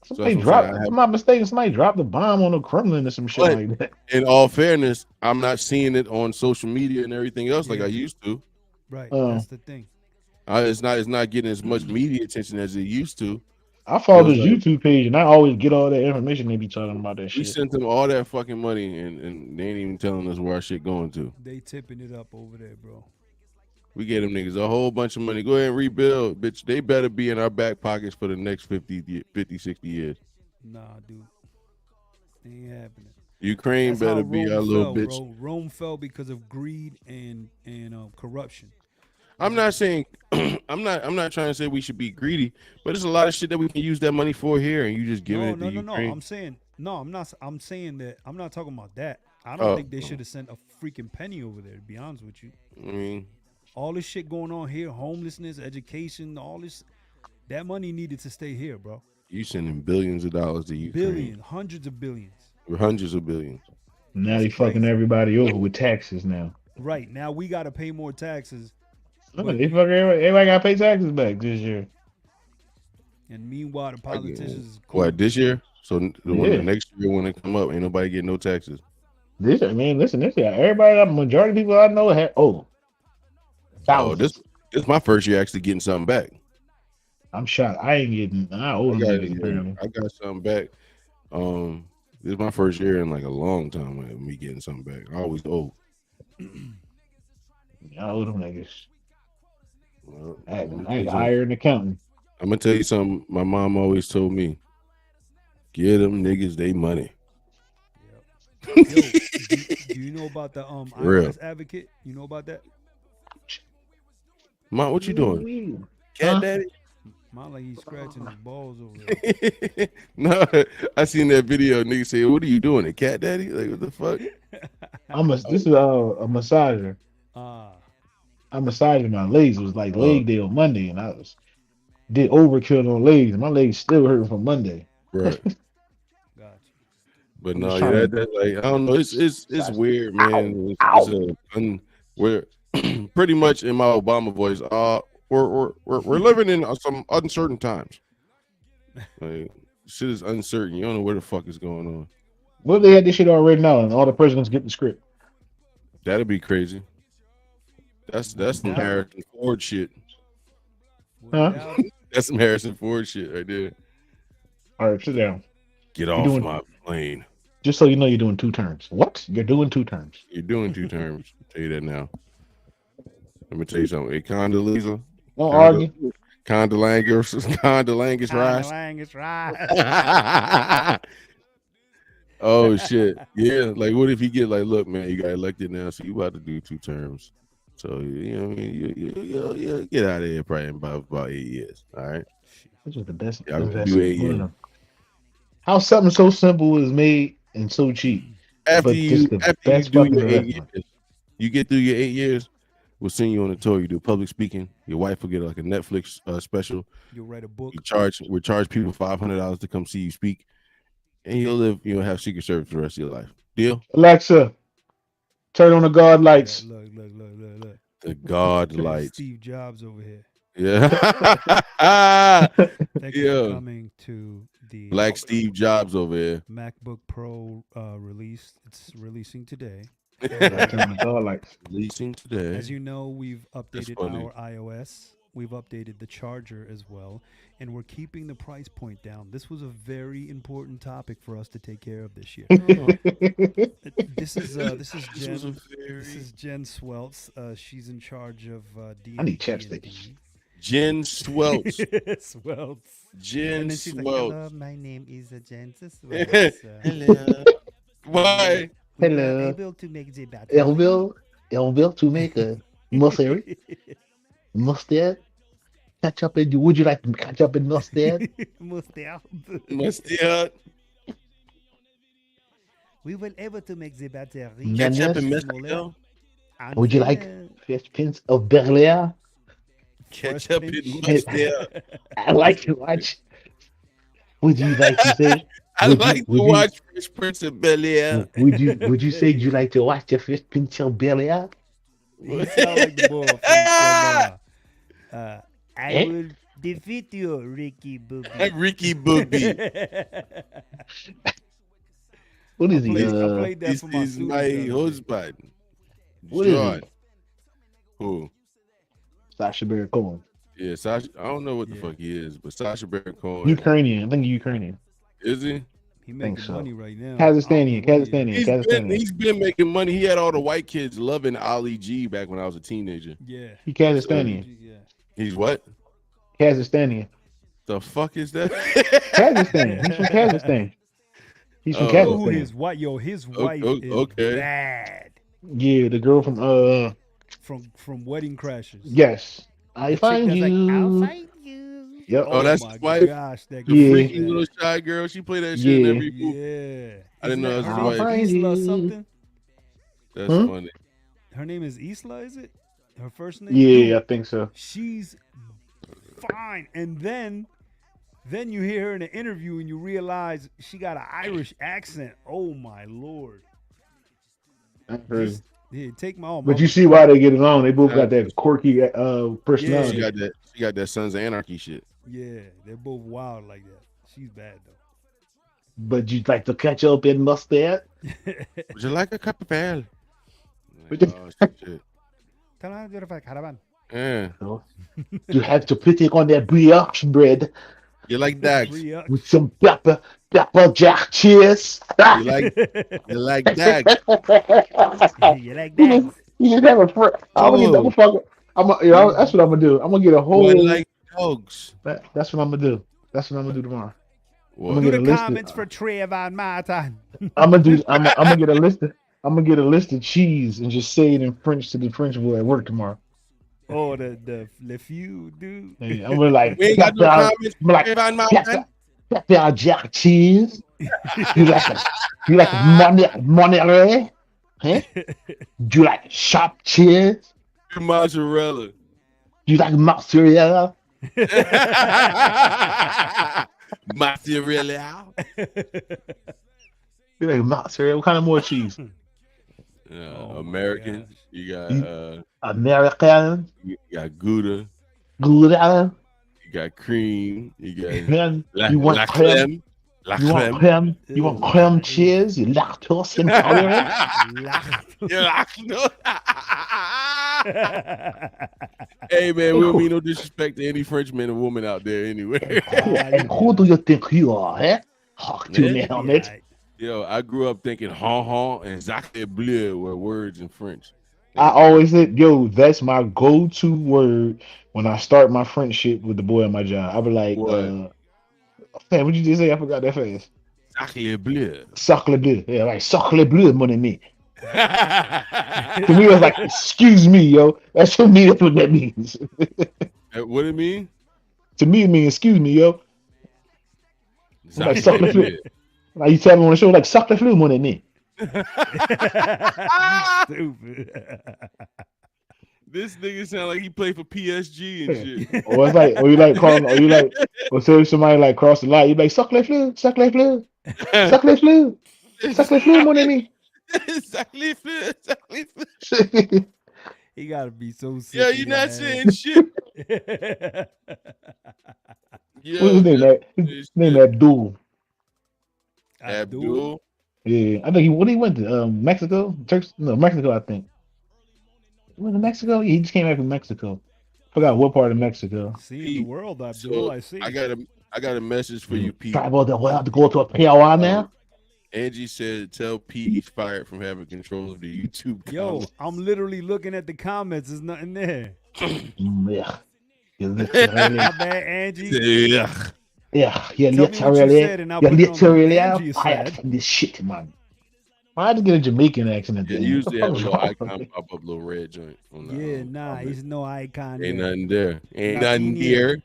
Somebody dropped. If I'm not mistaken, somebody dropped a bomb on the Kremlin or some shit like that. In all fairness, I'm not seeing it on social media and everything else like I used to. Right, that's the thing. It's not getting as much media attention as it used to. I follow his YouTube page and I always get all that information they be talking about that shit. We sent them all that fucking money and they ain't even telling us where our shit going to. They tipping it up over there, bro. We gave them niggas a whole bunch of money. Go ahead and rebuild, bitch. They better be in our back pockets for the next 50, 60 years. Nah, dude. It ain't happening. Ukraine That's better be our little bitch. Bro. Rome fell because of greed and corruption. I'm not saying I'm not trying to say we should be greedy, but there's a lot of shit that we can use that money for here, and you just give it to Ukraine. I'm saying that I'm not talking about that. I don't think they should have sent a freaking penny over there, to be honest with you. I mean, all this shit going on here, homelessness, education, all this, that money needed to stay here, bro. You sending billions of dollars to Ukraine. Billions, hundreds of billions. Hundreds of billions. Now they fucking everybody over with taxes now. Right, now we got to pay more taxes. They fucking everybody got to pay taxes back this year. And meanwhile, the politicians is cool. What, this year? So the next year when it come up, ain't nobody getting no taxes. This year, this year, everybody, majority of people I know had this is my first year actually getting something back. I'm shocked. I ain't getting. I got something back. This is my first year in like a long time with me getting something back. I always owe. I owe them niggas. I ain't hire an accountant. I'm gonna tell you something. My mom always told me, "Give them niggas they money." Yo, do you know about the IRS advocate? You know about that? Mom, what you doing? Cat daddy? Mom, like he's scratching his balls over there. No, I seen that video. Nigga say, "What are you doing, a cat daddy?" Like, what the fuck? This is a massager. I'm massaging my legs. It was like leg day on Monday, and I did overkill on legs. My legs still hurting from Monday. Right. Gotcha. But no, that like I don't know. It's weird, man. We're pretty much in my Obama voice. We're living in some uncertain times. Like, shit is uncertain. You don't know where the fuck is going on. What if they had this shit all written out and all the presidents get the script? That'd be crazy. That's some Harrison Ford shit. Huh? That's some Harrison Ford shit right there. All right, sit down. Get off my plane. Just so you know, you're doing 2 terms. What? You're doing 2 terms. You're doing 2 terms. I'll tell you that now. Let me tell you something. Hey, Condoleezza. Don't argue. Condolangus rise. Oh shit. Yeah. Like, what if he get like, look, man, you got elected now, so you about to do 2 terms. So you know what I mean? You get out of here probably in about 8 years. All right. This is the best. Do 8 years. How something so simple is made and so cheap. After you do your 8 years, you get through your 8 years, we'll send you on a tour. You do public speaking. Your wife will get like a Netflix special. You'll write a book. We charge people $500 to come see you speak, and you'll have Secret Service for the rest of your life. Deal? Alexa, turn on the God lights. Look. The God lights. Steve Jobs over here. Yeah. Thank you for coming to the Black Steve Jobs over here. MacBook Pro release. It's releasing today. Releasing today. As you know, we've updated our iOS. We've updated the charger as well, and we're keeping the price point down. This was a very important topic for us to take care of this year. This is Jen Sweltz. She's in charge of D&D. I need chapstick. Jen Sweltz. Sweltz. Jen and then she's Sweltz. Like, hello, my name is Jen Sweltz. Hello. Why? Hello. Able to make the battle. Able to make a mustard. Mustard. Catch up in. Would you like to catch up in mustard? Mustard. We were able to make the battery. Catch up in Mexico. Would you like Fresh Prince of Bel-Air? Catch up in mustard. I like to watch. Would you like to say? I like to watch Fresh Prince of Bel-Air. Would you say you like to watch the Fresh Prince of Bel-Air? You sound like the boy from I will Defeat you, Ricky Booby. Ricky Booby. What is he? I played that This for my is students my the other day. husband. What is John. he? Who? Sacha Baron Cohen. Yeah, Sasha. I don't know what the fuck he is, but Sacha Baron Cohen. Ukrainian. I think he's Ukrainian. Is he? He making so. money right now. Kazakhstanian. Kazakhstanian. He's been making money. He had all the white kids loving Ali G back when I was a teenager. Yeah. He Kazakhstanian. Yeah. He's what? Kazakhstanian. The fuck is that? Kazakhstan. He's from Kazakhstan. He's from Oh, Kazakhstan. his wife, his wife is okay. bad. Yeah, the girl From Wedding Crashers. yes. I Chick find that's you. like, I'll find you. Yep. Oh, that's my his wife? gosh, that The Yeah. freaky little shy girl. She played that shit in Yeah. every movie. Yeah. I didn't know it was her his name wife. find Isla you. something? That's Huh? funny. Her name is Isla, is it? Her first name? Yeah, I think so. She's fine. And then you hear her in an interview and you realize she got an Irish accent. Oh my Lord. That's crazy. Yeah, take my But you see why they get along. They both got that quirky personality. She got that Sons of Anarchy shit. Yeah, they're both wild like that. She's bad though. But you like to catch up in mustard? Would you like a cup of ale? Would you- Shit. Caravan. Yeah. You have to put it on that brioche bread You like dags? with some pepper jack cheese. You like dags? You like that? You should have a friend. I'm gonna get that motherfucker. That's what I'm gonna do. I'm gonna get a whole. Boy, like dogs. That's what I'm gonna do. That's what I'm gonna do tomorrow. What? I'm gonna Do get a the list. comments for Trayvon Martin. I'm gonna get a list. I'm gonna get a list of cheese and just say it in French to the French boy at work tomorrow. Oh, the Le Few, dude. Yeah, I'm gonna like We ain't got no comments. I'm like Trayvon Martin. pepper jack cheese. You like monterey? Huh? Do you like sharp cheese? Mozzarella. Do you like mozzarella? Mozzarella. You like mozzarella? What kind of more cheese? American. You got American, you got Gouda. Gouda. You got cream. You got Then la, you want la creme? creme. La You want creme. creme? You want creme cheese? You lactose intolerant? Hey man, we don't mean no disrespect to any Frenchman or woman out there anyway. And who do you think you are, eh? Talk to me, helmet. Yo, I grew up thinking "hon and "sacre bleu" were words in French. I always said, yo, that's my go-to word when I start my friendship with the boy at my job. I be like, What? man, what you just say? I forgot that fast. "Sacre bleu." Sacre bleu. Yeah, like sacre bleu, mon ami. To me, it was like, excuse me, yo. That's for me, that's what that means. What it mean? To me, it means, excuse me, yo. Like Sacre sacre bleu. bleu. Like you tell me on the show, like sacre bleu, mon ami. Stupid. This nigga sound like he played for PSG and shit. Or it's like, or you like calling, or you like, or say somebody like cross the line, you like sacre bleu, sacre bleu, sacre bleu, sacre bleu, mon ami. Sacre bleu, sacre bleu. He gotta be so sick. Yeah, you're not saying shit. Yeah, What's his name? His name Abdul. Abdul. Yeah, I think he went to Mexico, Mexico. I think he went to Mexico. Yeah, he just came back from Mexico. Forgot what part of Mexico. See the world, Abdul. So I see. I got a message for you, Pete. Travel the world to go to a POI now. Angie said, "Tell Pete he's fired from having control of the YouTube." Yo, comments." I'm literally looking at the comments. There's nothing there. Yeah, My bad, Angie. Yeah. yeah, you're Tell me what you literally, said and I'll you're put it on literally what Angie fired said. from this shit, man. Why had to get a Jamaican accent at the Yeah, end? usually What have a the little fuck was icon wrong? pop up, little red joint. On the, Yeah, nah, comment. he's no icon. Ain't there. nothing there. Ain't Nothing nothing here. there.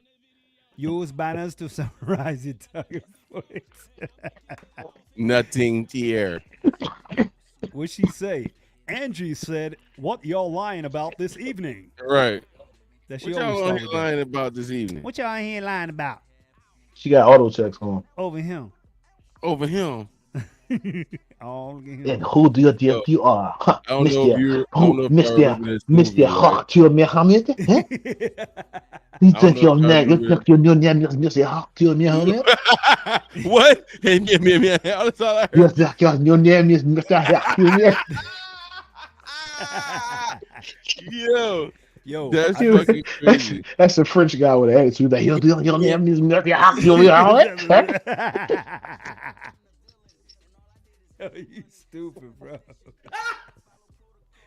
Use banners to summarize your target points. Nothing there. What'd she say? Angie said, "What y'all lying about this evening?" Right. That she What always y'all on start here with that. lying about this evening? What y'all here lying about? She got auto checks on. Over him. Over him. All of him. And who do you think you are? Huh, I don't know if you. I don't know if y'all remember this Mr. movie, right? Arthur Mohammed? Huh? You I don't think know your if y'all neck, you remember think your new name is Mr. Hawk to me, honey? What? That's all I You heard. think your new name is Mr. Hawk to me? Yo, Yo, that's I fucking That's, crazy. that's a French guy with an attitude. Like, your name is Mr. Hawk to me, honey? Yo, you stupid, bro.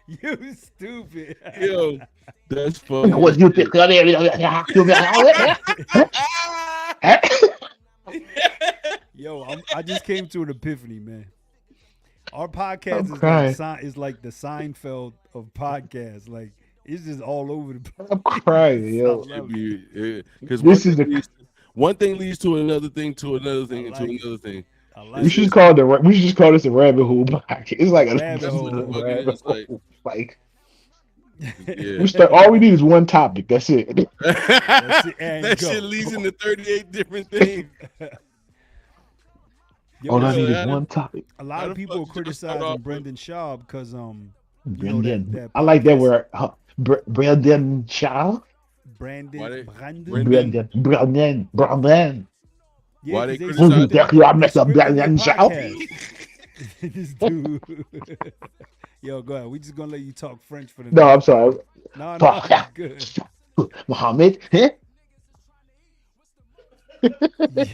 You stupid. Yo, that's funny. What you think your name is Mr. Hawk to me, honey? Yo, I just came to an epiphany, man. Our podcast I'm is crying. like the Seinfeld of podcasts. Like it's just all over the place. I'm crying, yo. Because This is the. one thing leads to another thing, to another thing, and to like it. another thing. I We like should it. call it we should just call this a rabbit hole podcast. It's like a Rabbit hole. rabbit It's hole. Like Yeah. all we need is one topic. That's it. That's it. And That go. shit leads into 38 different things. Yo, All I need yeah, is one topic. a lot how of the people are fuck you just start criticizing off Brendan Shaw because know Brendan. that I like that podcast- word. Brendan Shaw. Brandon. Brendan. Yeah, Why they 'cause Who criticize you think you are, Mr. scripted Brendan the Shaw? podcast. This dude. Yo, go ahead. We just gonna let you talk French for the No, night. I'm sorry. No, Fuck. it's good. Muhammad. Huh?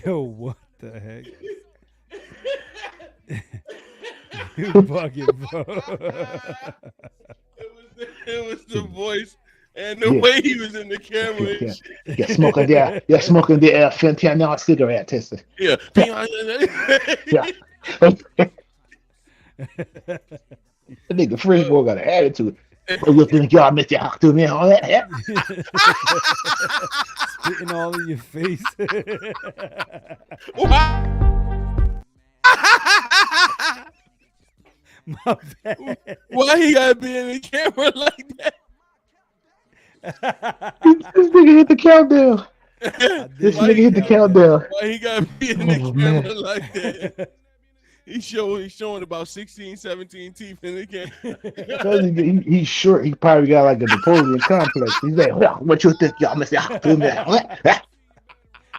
Yo, what the heck? You bugging, bro. It was the voice and the Yeah. way he was in the camera. And Yeah. shit. You're smoking the fentanyl cigarette. Yeah. Yeah. That nigga French boy got an attitude. Oh, you think y'all Mr. Hawk to me? All that? Yeah. Spitting all in your face. My bad. Why he gotta be in the camera like that? This nigga hit the countdown. I This did nigga hit the countdown. Why he gotta be in the Oh, camera man. like that? He's showing about 16, 17 teeth in the camera. He's short. He probably got like a Napoleon complex. He's like, "Well, what you think y'all Mr. Hawk to me?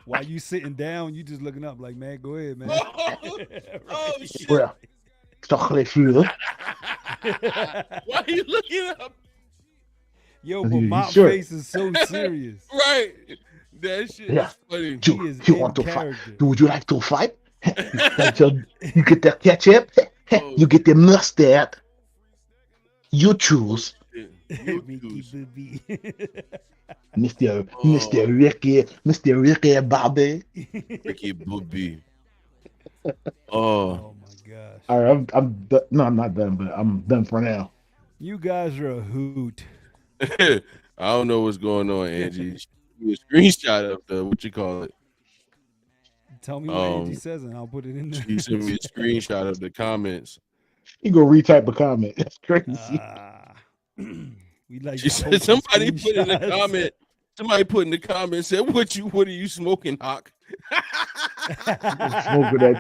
While you sitting down, you just looking up like, man, go ahead, man. Oh shit! Well, chocolate sugar. Why are you looking up? Yo, He's but my short. face is so serious. Right, that shit Yeah. is funny. He You, is you in want to fight? character. Would you like to fight? You get the ketchup. You get the mustard. You choose. You Ricky choose. Bobby. Mr. Ricky Bobby. Ricky Bobby. Oh, Oh my gosh. All right, I'm done. No, I'm not done, but I'm done for now. You guys are a hoot. I don't know what's going on, Angie. She gave me a screenshot of the what you call it. Tell me what Angie says and I'll put it in there. She sent me a screenshot of the comments. You go retype a comment. That's crazy. We like She said posting somebody put in the screenshots. comment. Somebody put in the comment said, "What are you smoking, Hawk?" Smoking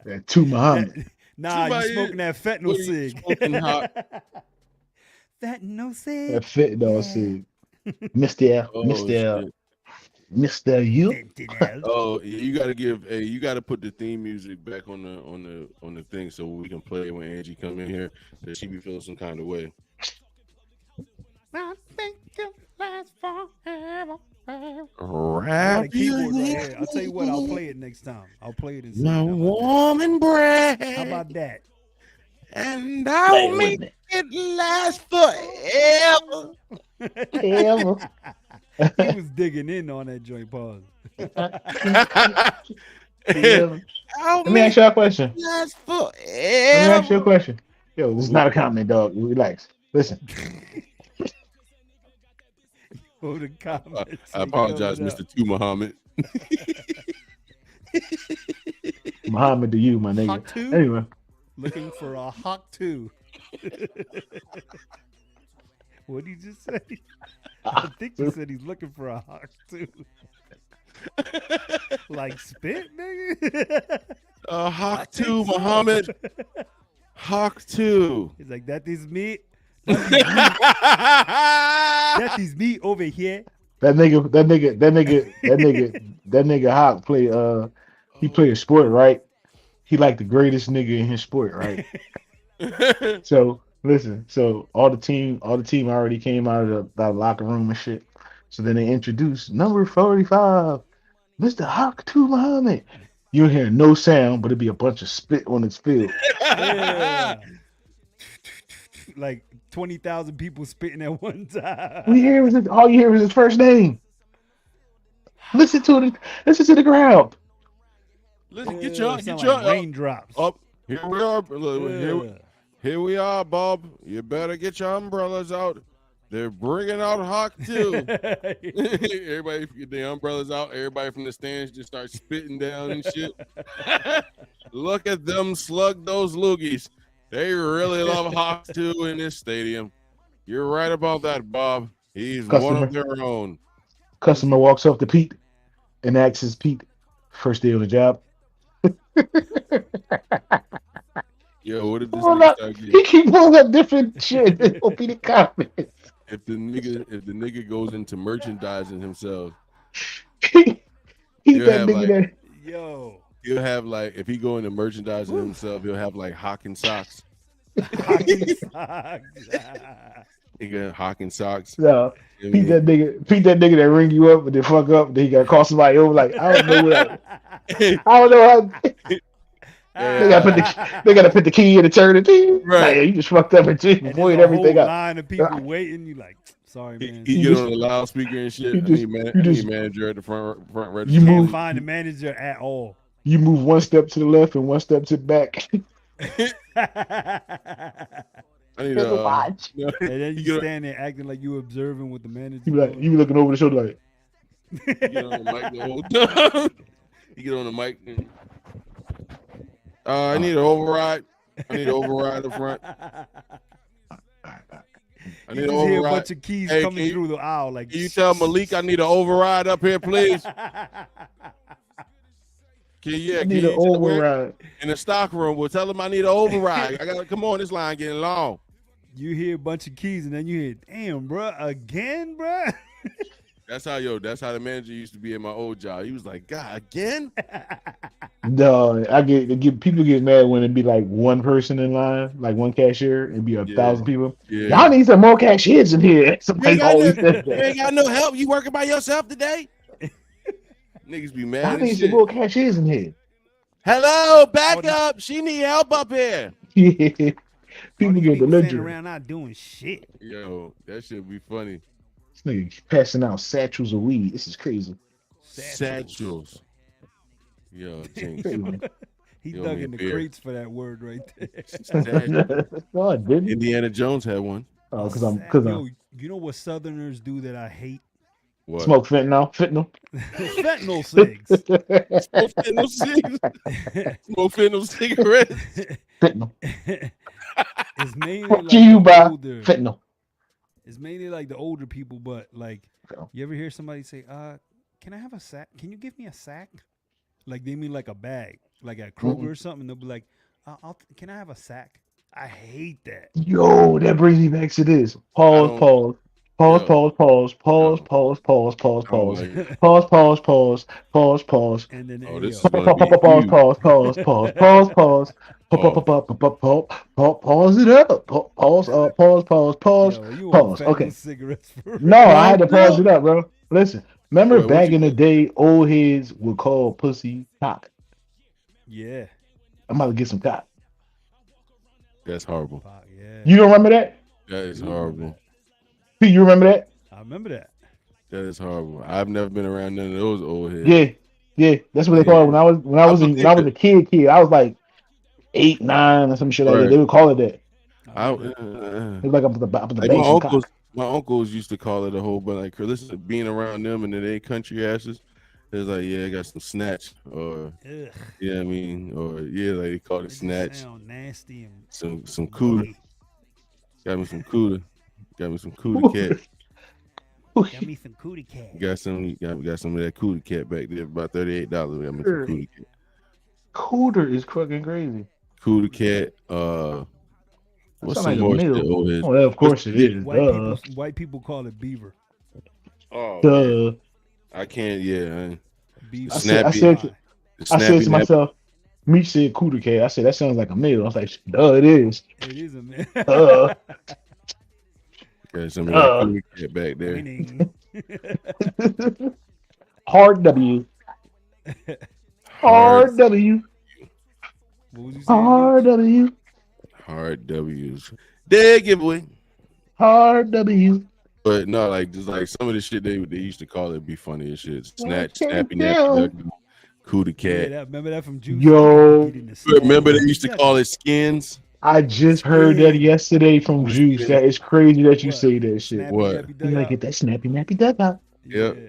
that two Muhammad. Nah, Somebody- you smoking that fentanyl what are you cig. smoking, Hawk? Fentanyl cig. That fit dog said, Mr. Oh, Mr. shit. Mr. You. Fentanyl. Oh, you gotta you gotta put the theme music back on the thing so we can play it when Angie come in here. That she be feeling some kind of way. I think it lasts forever. I got a Wrap keyboard right here. I'll tell you what, I'll play it next time. I'll play it in my second. warm and bread, How about that? and Play I'll with make me. it last forever. He was digging in on that joint pause. I'll Let me make ask you a question. it last Let me ask you a forever. question. Yo, this is not a comment, dog. Relax. Listen. Go to comments. I apologize, Mr. Two Muhammad. Muhammad to you, my nigga. Hawk 2? Anyway. Looking for a Hawk 2. What did you just say? I think he said he's looking for a Hawk 2. Like spit, nigga? Hawk 2, Muhammad. Hawk 2. He's like, that is me. That is me over here. That nigga Hawk play. He play a sport, right? He like the greatest nigga in his sport, right? So listen, so all the team already came out of the locker room and shit. So then they introduced number 45, Mr. Hawk to Muhammad. You don't hear no sound, but it'd be a bunch of spit on his field. Yeah. Like 20,000 people spitting at one time. All you hear is his first name. Listen to the ground. Listen, get Sound your like raindrops. up. Here we are. Look, here we are, Bob. You better get your umbrellas out. They're bringing out Hawk too. Everybody get their umbrellas out. Everybody from the stands just start spitting down and shit. Look at them slug those loogies. They really love Hawk too in this stadium. You're right about that, Bob. He's one of their own. Customer walks up to Pete and asks Pete, first day on the job. Yo, what if this he keep pulling up different shit. It'll be the comments. If the nigga goes into merchandising himself, he'll have like if he go into merchandising himself, he'll have like Hawking socks. Hawking socks. He got Hawking socks. No, Pete that nigga that ring you up and then fuck up. Then he gotta call somebody over. Like I don't know what. I don't know how. They gotta put the key in the turn and right. Like, you just fucked up and void everything up. Line of people waiting. You like, sorry, man. He get on the loudspeaker and shit. I need manager at the front register. You can't find the manager at all. You move one step to the left and one step to the back. I need to watch. And then you stand there acting like you observing what the manager. You be looking over the shoulder like. You get on the mic the whole time. You get on the mic. I need an override. I need an override up front. I need an override. Hear a bunch of keys coming through the aisle. Like, can you tell Malik I need an override up here, please? I need an override in the stock room. We'll tell him I need an override. I gotta come on. This line getting long. You hear a bunch of keys and then you hear, "Damn, bro, again, bro." That's how the manager used to be in my old job. He was like, "God, again?" No, people get mad when it be like one person in line, like one cashier, and be 1,000 people. Yeah. Y'all need some more cashiers in here. Somebody always says that. You ain't got no help. You working by yourself today? Niggas be mad. I need some more cashiers in here. Hello, back up. She need help up here. Yeah. People get belligerent around not doing shit. Yo, that should be funny. This nigga passing out satchels of weed. This is crazy. Satchels. Yo, he dug in the crates for that word right there. No, I didn't. Indiana Jones had one. Oh, because I'm. You know what Southerners do that I hate? What? Smoke fentanyl. Fentanyl cigs. Smoke fentanyl cigs. Smoke fentanyl cigarettes. Fentanyl. It's mainly what like do you buy? Fentanyl. It's mainly like the older people, but like, you ever hear somebody say, "Can I have a sack? Can you give me a sack?" Like they mean like a bag, like at Kroger or something. They'll be like, "Can I have a sack?" I hate that. Yo, that brings me back to this. Pause. And then pause it up. Pause. Okay. No, I had to pause it up, bro. Listen, remember back in the day, old heads would call pussy cock. Yeah. I'm about to get some cock. That's horrible. Yeah. You don't remember that? That is horrible. You remember that? I remember that. That is horrible. I've never been around none of those old heads. Yeah. That's what they call it. When I was a kid. I was like 8, 9, or some shit like that. They would call it that. It was like I'm the my uncles used to call it a whole bunch. Like, listen, being around them and they country asses. It's like, yeah, I got some snatch, or ugh. Yeah, I mean, or yeah, like they call it snatch. Sound nasty and some cooter. Got me some cooter. Got me some cooter cat. Got me some cootie cat. Got some of that cooter cat back there, about $38. Got me some cooter cat. Cooter is fucking crazy. Cooter cat. What's some more shit? Oh, of course it is. White people call it beaver. Oh man, Duh. I can't. Yeah, Beef I snappy. said The I said snappy to nap- myself, Meech said cooter cat. I said that sounds like a male. I was like, duh, it is. It is a man. Got some of that cooler cat back there. Winning. Hard W. Hard, Hard W. What was you saying? Hard W. hard W's. Dead giveaway. Hard W. But no, like just like some of the shit they used to call it be funny as shit. Snatch, Okay, snappy, down. nappy, cooter Yeah, cat. remember that from Juice? Yo. Eating the snack. Remember they used to call it skins. I just heard that yesterday from What's Juice. it? That is crazy that you What? say that shit. Snappy, What? nappy, You dugout. gotta get that snappy nappy dugout. Yep. Yeah.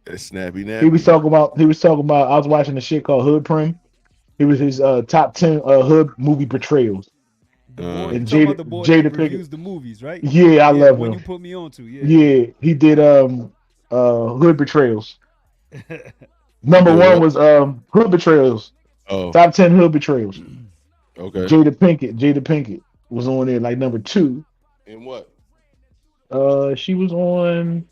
That snappy, nappy. He was talking about I was watching the shit called Hood Prim. It was his top 10 hood movie portrayals. The boy, And talking about Jada- the boy Jada that Pinkett. reviews the movies, right? Yeah, I love when him. you put me on to, yeah. Yeah, he did hood betrayals. Number Did one what? was hood betrayals. Oh, Top 10 hood betrayals. okay. Jada Pinkett was on there like number 2. And what? She was on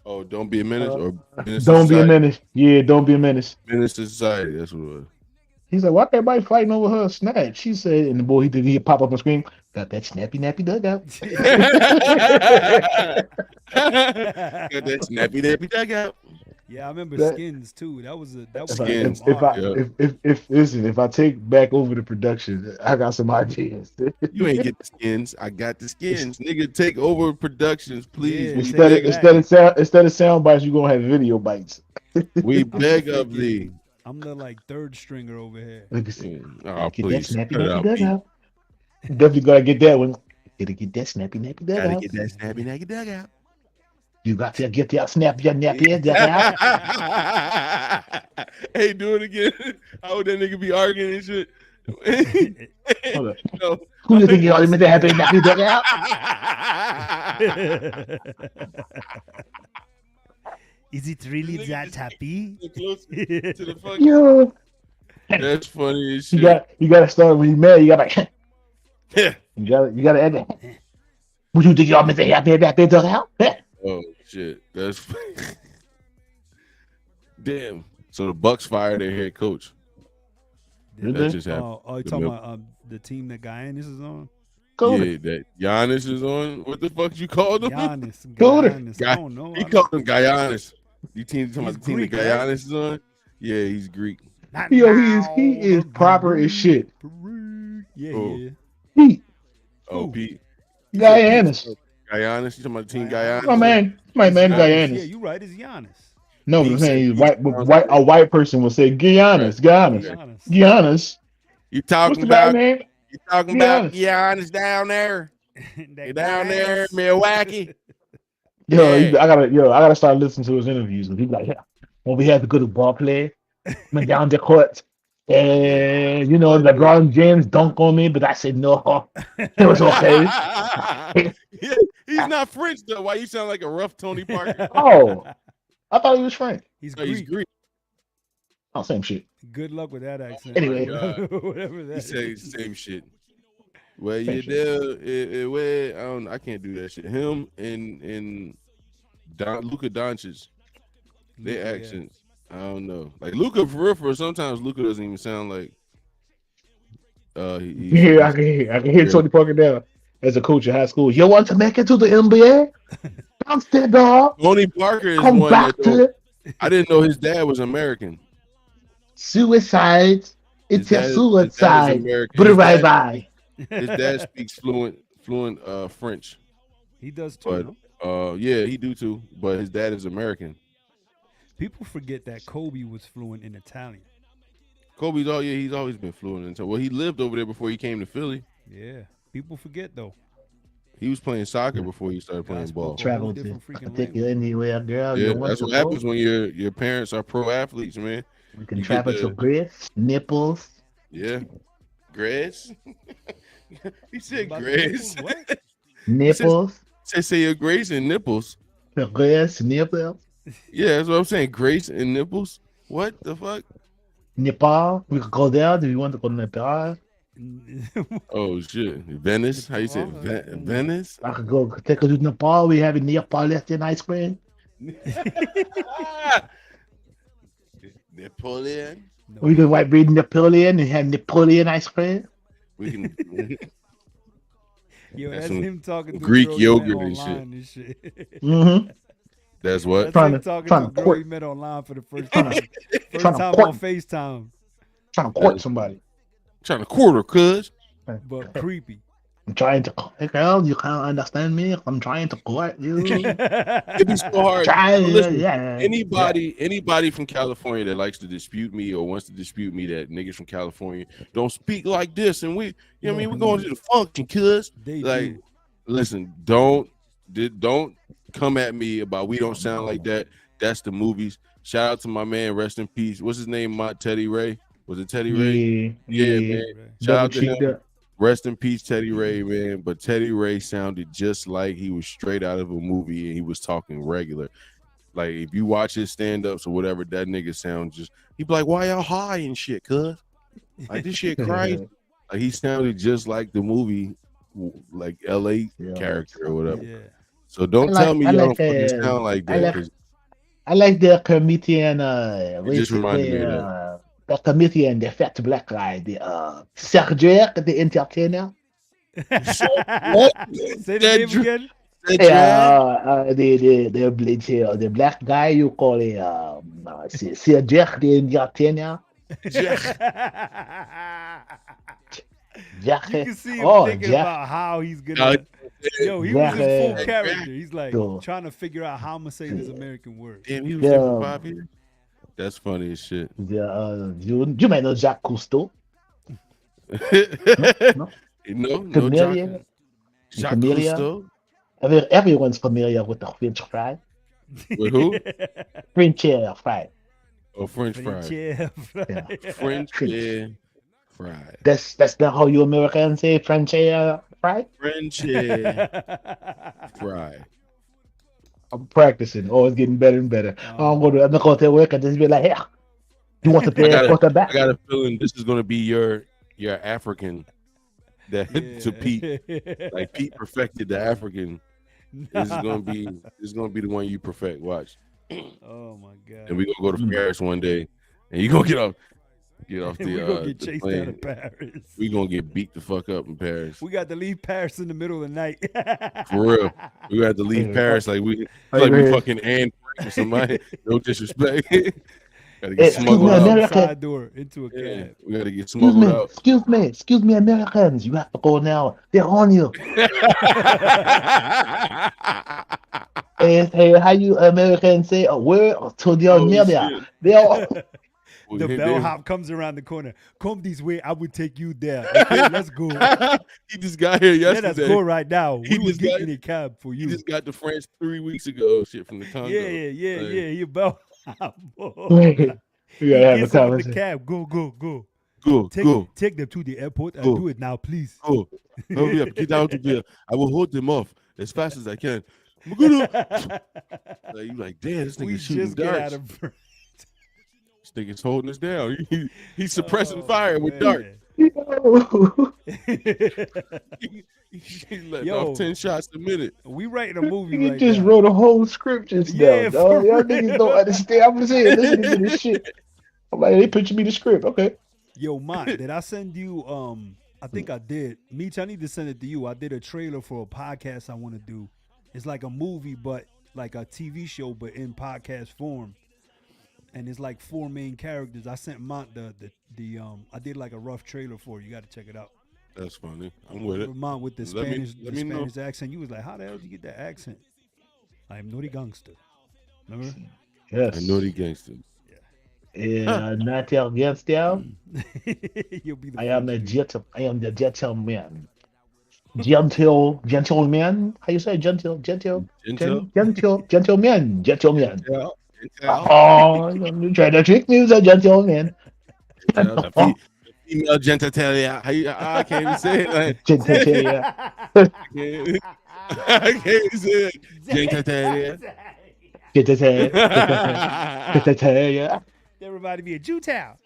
Oh, Don't Be a Menace or Menace to Don't Be a Society? Menace. Yeah, Don't Be a Menace. Menace to Society. That's what it was. He's like, why everybody fighting over her snatch? She said, and the boy he pop up and scream, got that snappy nappy dugout. Got that snappy, nappy dugout. Yeah, I remember That- Skins too. That was Skins. If I take back over the production, I got some ideas. You ain't get the skins. I got the skins. Nigga, take over productions, please. Yeah, We instead of sound bites, you're gonna have video bites. we beg of thee. I'm the like third stringer over here. Look at this. Oh, Get that please. snappy Cut it nappy out, Pete. dugout. Definitely gotta get that one. Gotta get that snappy nappy Gotta dugout. get that snappy, nappy dugout. You got to get that snappy nappy dugout. Hey, do it again. How would that nigga be arguing and shit? Hold on. No. Who you think you are? You have a nappy dugout? Is it really Nigga that just- happy? Close to the fucking. Yo, That's funny as you shit. gotta start when you mad. You gotta Yeah. you gotta add that. Would you think y'all meant to have a nappy dugout? Oh shit, that's damn. So the Bucks fired their head coach. Did That they? just happened. Oh, you The talking milk- about the team that Giannis is on? Go Yeah, that Giannis is on. What the fuck you called him? Giannis. Go to- Giannis. Guy- I don't know. He called him Giannis. You team talking He's about the team that Greek, right? Giannis is on? Yeah, he's Greek. Yo, he is proper as shit. Yeah, Oh. yeah. Pete, Oh, Who? Pete. Giannis. Giannis. You talking about the team Giannis. Giannis? My man, Giannis. Giannis. Yeah, you right. It's Giannis. No, He I'm saying said- a white person would say Giannis, Giannis, Giannis. Giannis. You What's talking the guy's about? name? You talking about Giannis down there? That You down there, in Giannis. Milwaukee? Yo, Yeah. I gotta start listening to his interviews. He's like, yeah, when we had the good ball play, went down the court, and LeBron James dunked on me, but I said no, it was okay. Yeah, he's not French though. Why you sound like a rough Tony Parker? Oh, I thought he was Frank. He's No, he's Greek. Greek. Oh, same shit. Good luck with that accent. Anyway. Whatever that He is. says same shit. Well, Same you shit. do. I can't do that shit. Him and Luka Doncic, their Yeah. accents. I don't know. Like Luka for sometimes Luka doesn't even sound like. Yeah, I can hear Tony Parker now as a coach in high school. You want to make it to the NBA? Bounce that dog. Tony Parker is Come one back that to don't- it. I didn't know his dad was American. Suicide. It's His dad a is suicide. American. Put it His right dad- by. His dad speaks fluent French. He does too. But no? yeah, he do too. But his dad is American. People forget that Kobe was fluent in Italian. He's always been fluent in. Well, he lived over there before he came to Philly. Yeah. People forget though. He was playing soccer before he started playing Guys ball. spoke Travel to different freaking take you anywhere, girl. Yeah, you want that's to what go. happens when your parents are pro athletes, man. You can you travel get to the- breasts, nipples. Yeah, grass. He said About grass. nipples, what? Nipples. Say your grace and nipples. Breast, nipples. Yeah, that's what I'm saying. Grace and nipples. What the fuck? Nepal. We could go there. Do you want to go to Nepal? Oh shit, Venice. How you say it? Venice? I could go take us to Nepal. We have a Nepal Nepalese ice cream. Napoleon. We can white breed Napoleon and have Napoleon ice cream. We can. Yo, That's that's some him talking to Greek a girl he met yogurt and online and shit. Mm-hmm. That's what. That's him talking to a girl court. he met online for the first Trying time. to- First trying to time court. on FaceTime, Trying to court somebody. Trying to quarter, cuz. but creepy. I'm trying to. Hey girl, you can't understand me. I'm trying to court you. It'd be so hard. Trying, Listen, yeah. anybody from California that likes to dispute me or wants to dispute me that niggas from California don't speak like this, and we, you know what I mean, we're going to the function, cuz. They Like, do. listen, don't come at me about we don't sound like that. That's the movies. Shout out to my man, rest in peace. What's his name? Teddy Ray. Was it Teddy Ray? Yeah, man. Shout out to him. Rest in peace, Teddy Ray, man. But Teddy Ray sounded just like he was straight out of a movie and he was talking regular. Like, if you watch his stand-ups or whatever, that nigga sounds just, he be like, why y'all high and shit, cuz? Like, this shit crazy. Like, he sounded just like the movie, like LA character or whatever. Yeah. So don't tell me y'all don't fucking sound like that. I like the comedian. It just reminded me of that. The comedian, the fat black guy, the Sergio, the entertainer. What? Say the name again. The bleach here, the black guy you call it Sergio, the entertainer. You can see him thinking about how he's gonna. Yo, he was in full character. He's like trying to figure out how I'm gonna say this American word. Damn, he was there for 5 years. That's funny as shit. You might know Jacques Cousteau. No, Jacques Cousteau. Everyone's familiar with the French fry. With who? French fry. Oh, French fry. French fry. That's not how you Americans say French fry. French fry. I'm practicing. Oh, it's getting better and better. I'm gonna go to work and just be like, "Hey, you want to play quarterback?" I got a feeling this is gonna be your African to Pete. Like Pete perfected the African. This is gonna be the one you perfect. Watch. Oh my god. And we gonna go to Paris one day, and you gonna get off the we gonna get chased plane. out of Paris. We gonna get beat the fuck up in Paris. We got to leave Paris in the middle of the night. For real. We got to leave Paris like we fucking Anne Frank or somebody. No disrespect. Gotta get smuggled out. Side door into a cab. We gotta get smuggled out. Excuse me, Americans. You have to go now. They're on you. Hey, how you Americans say a word to the media? They're the bellhop comes around the corner. Come this way, I would take you there. Okay, let's go. He just got here yesterday. Let us go right now. He was getting a cab for you. He just got to France 3 weeks ago. Shit from the Congo. Yeah. You bellhop. We gotta have a conversation. The cab. Go. Take them to the airport and do it now, please. Go. Hurry up. Get out of there. I will hold them off as fast as I can. Like, you like, damn, this nigga shooting darts. This nigga's holding us down. He's suppressing fire with darts. He's letting off 10 shots a minute. We writing a movie right now. You just wrote a whole script just now, dog. Y'all niggas don't understand. I'm just saying, listening to this shit. I'm like, they picture me the script. Okay. Yo, Mont, did I send you, I think I did. Meech, I need to send it to you. I did a trailer for a podcast I want to do. It's like a movie, but like a TV show, but in podcast form. And it's like 4 main characters. I sent Mont I did like a rough trailer for it. You got to check it out. That's funny. I'm with it. Mont with the Spanish accent. You was like, how the hell did you get that accent? I'm Naughty Gangster. Remember? Yes. I'm Naughty Gangster. Not your gangster. You'll be the I am the gentleman. Gentleman. How you say gentleman? Gentleman. Oh, you trying to trick me with a gentleman. Female genitalia. I can't even say it. Like, genitalia. I can't even say it. Genitalia. Genitalia. That reminded me of Jewtown.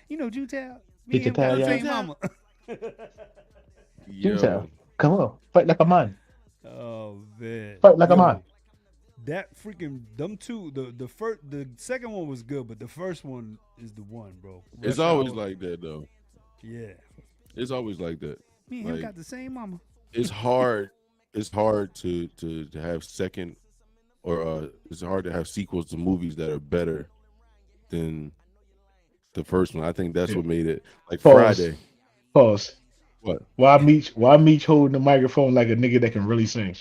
You know Jewtown? Mama. Jewtown. Come on. Fight like a man. Oh, man. Fight like a man. that freaking them two. The second one was good, but the first one is the one, bro. It's Rush always Hour. like that though. Yeah. It's always like that. Me and him got the same mama. It's hard. It's hard to have second or it's hard to have sequels to movies that are better than the first one. I think that's what made it like Friday. Pause. What? Why Meech holding the microphone like a nigga that can really sing?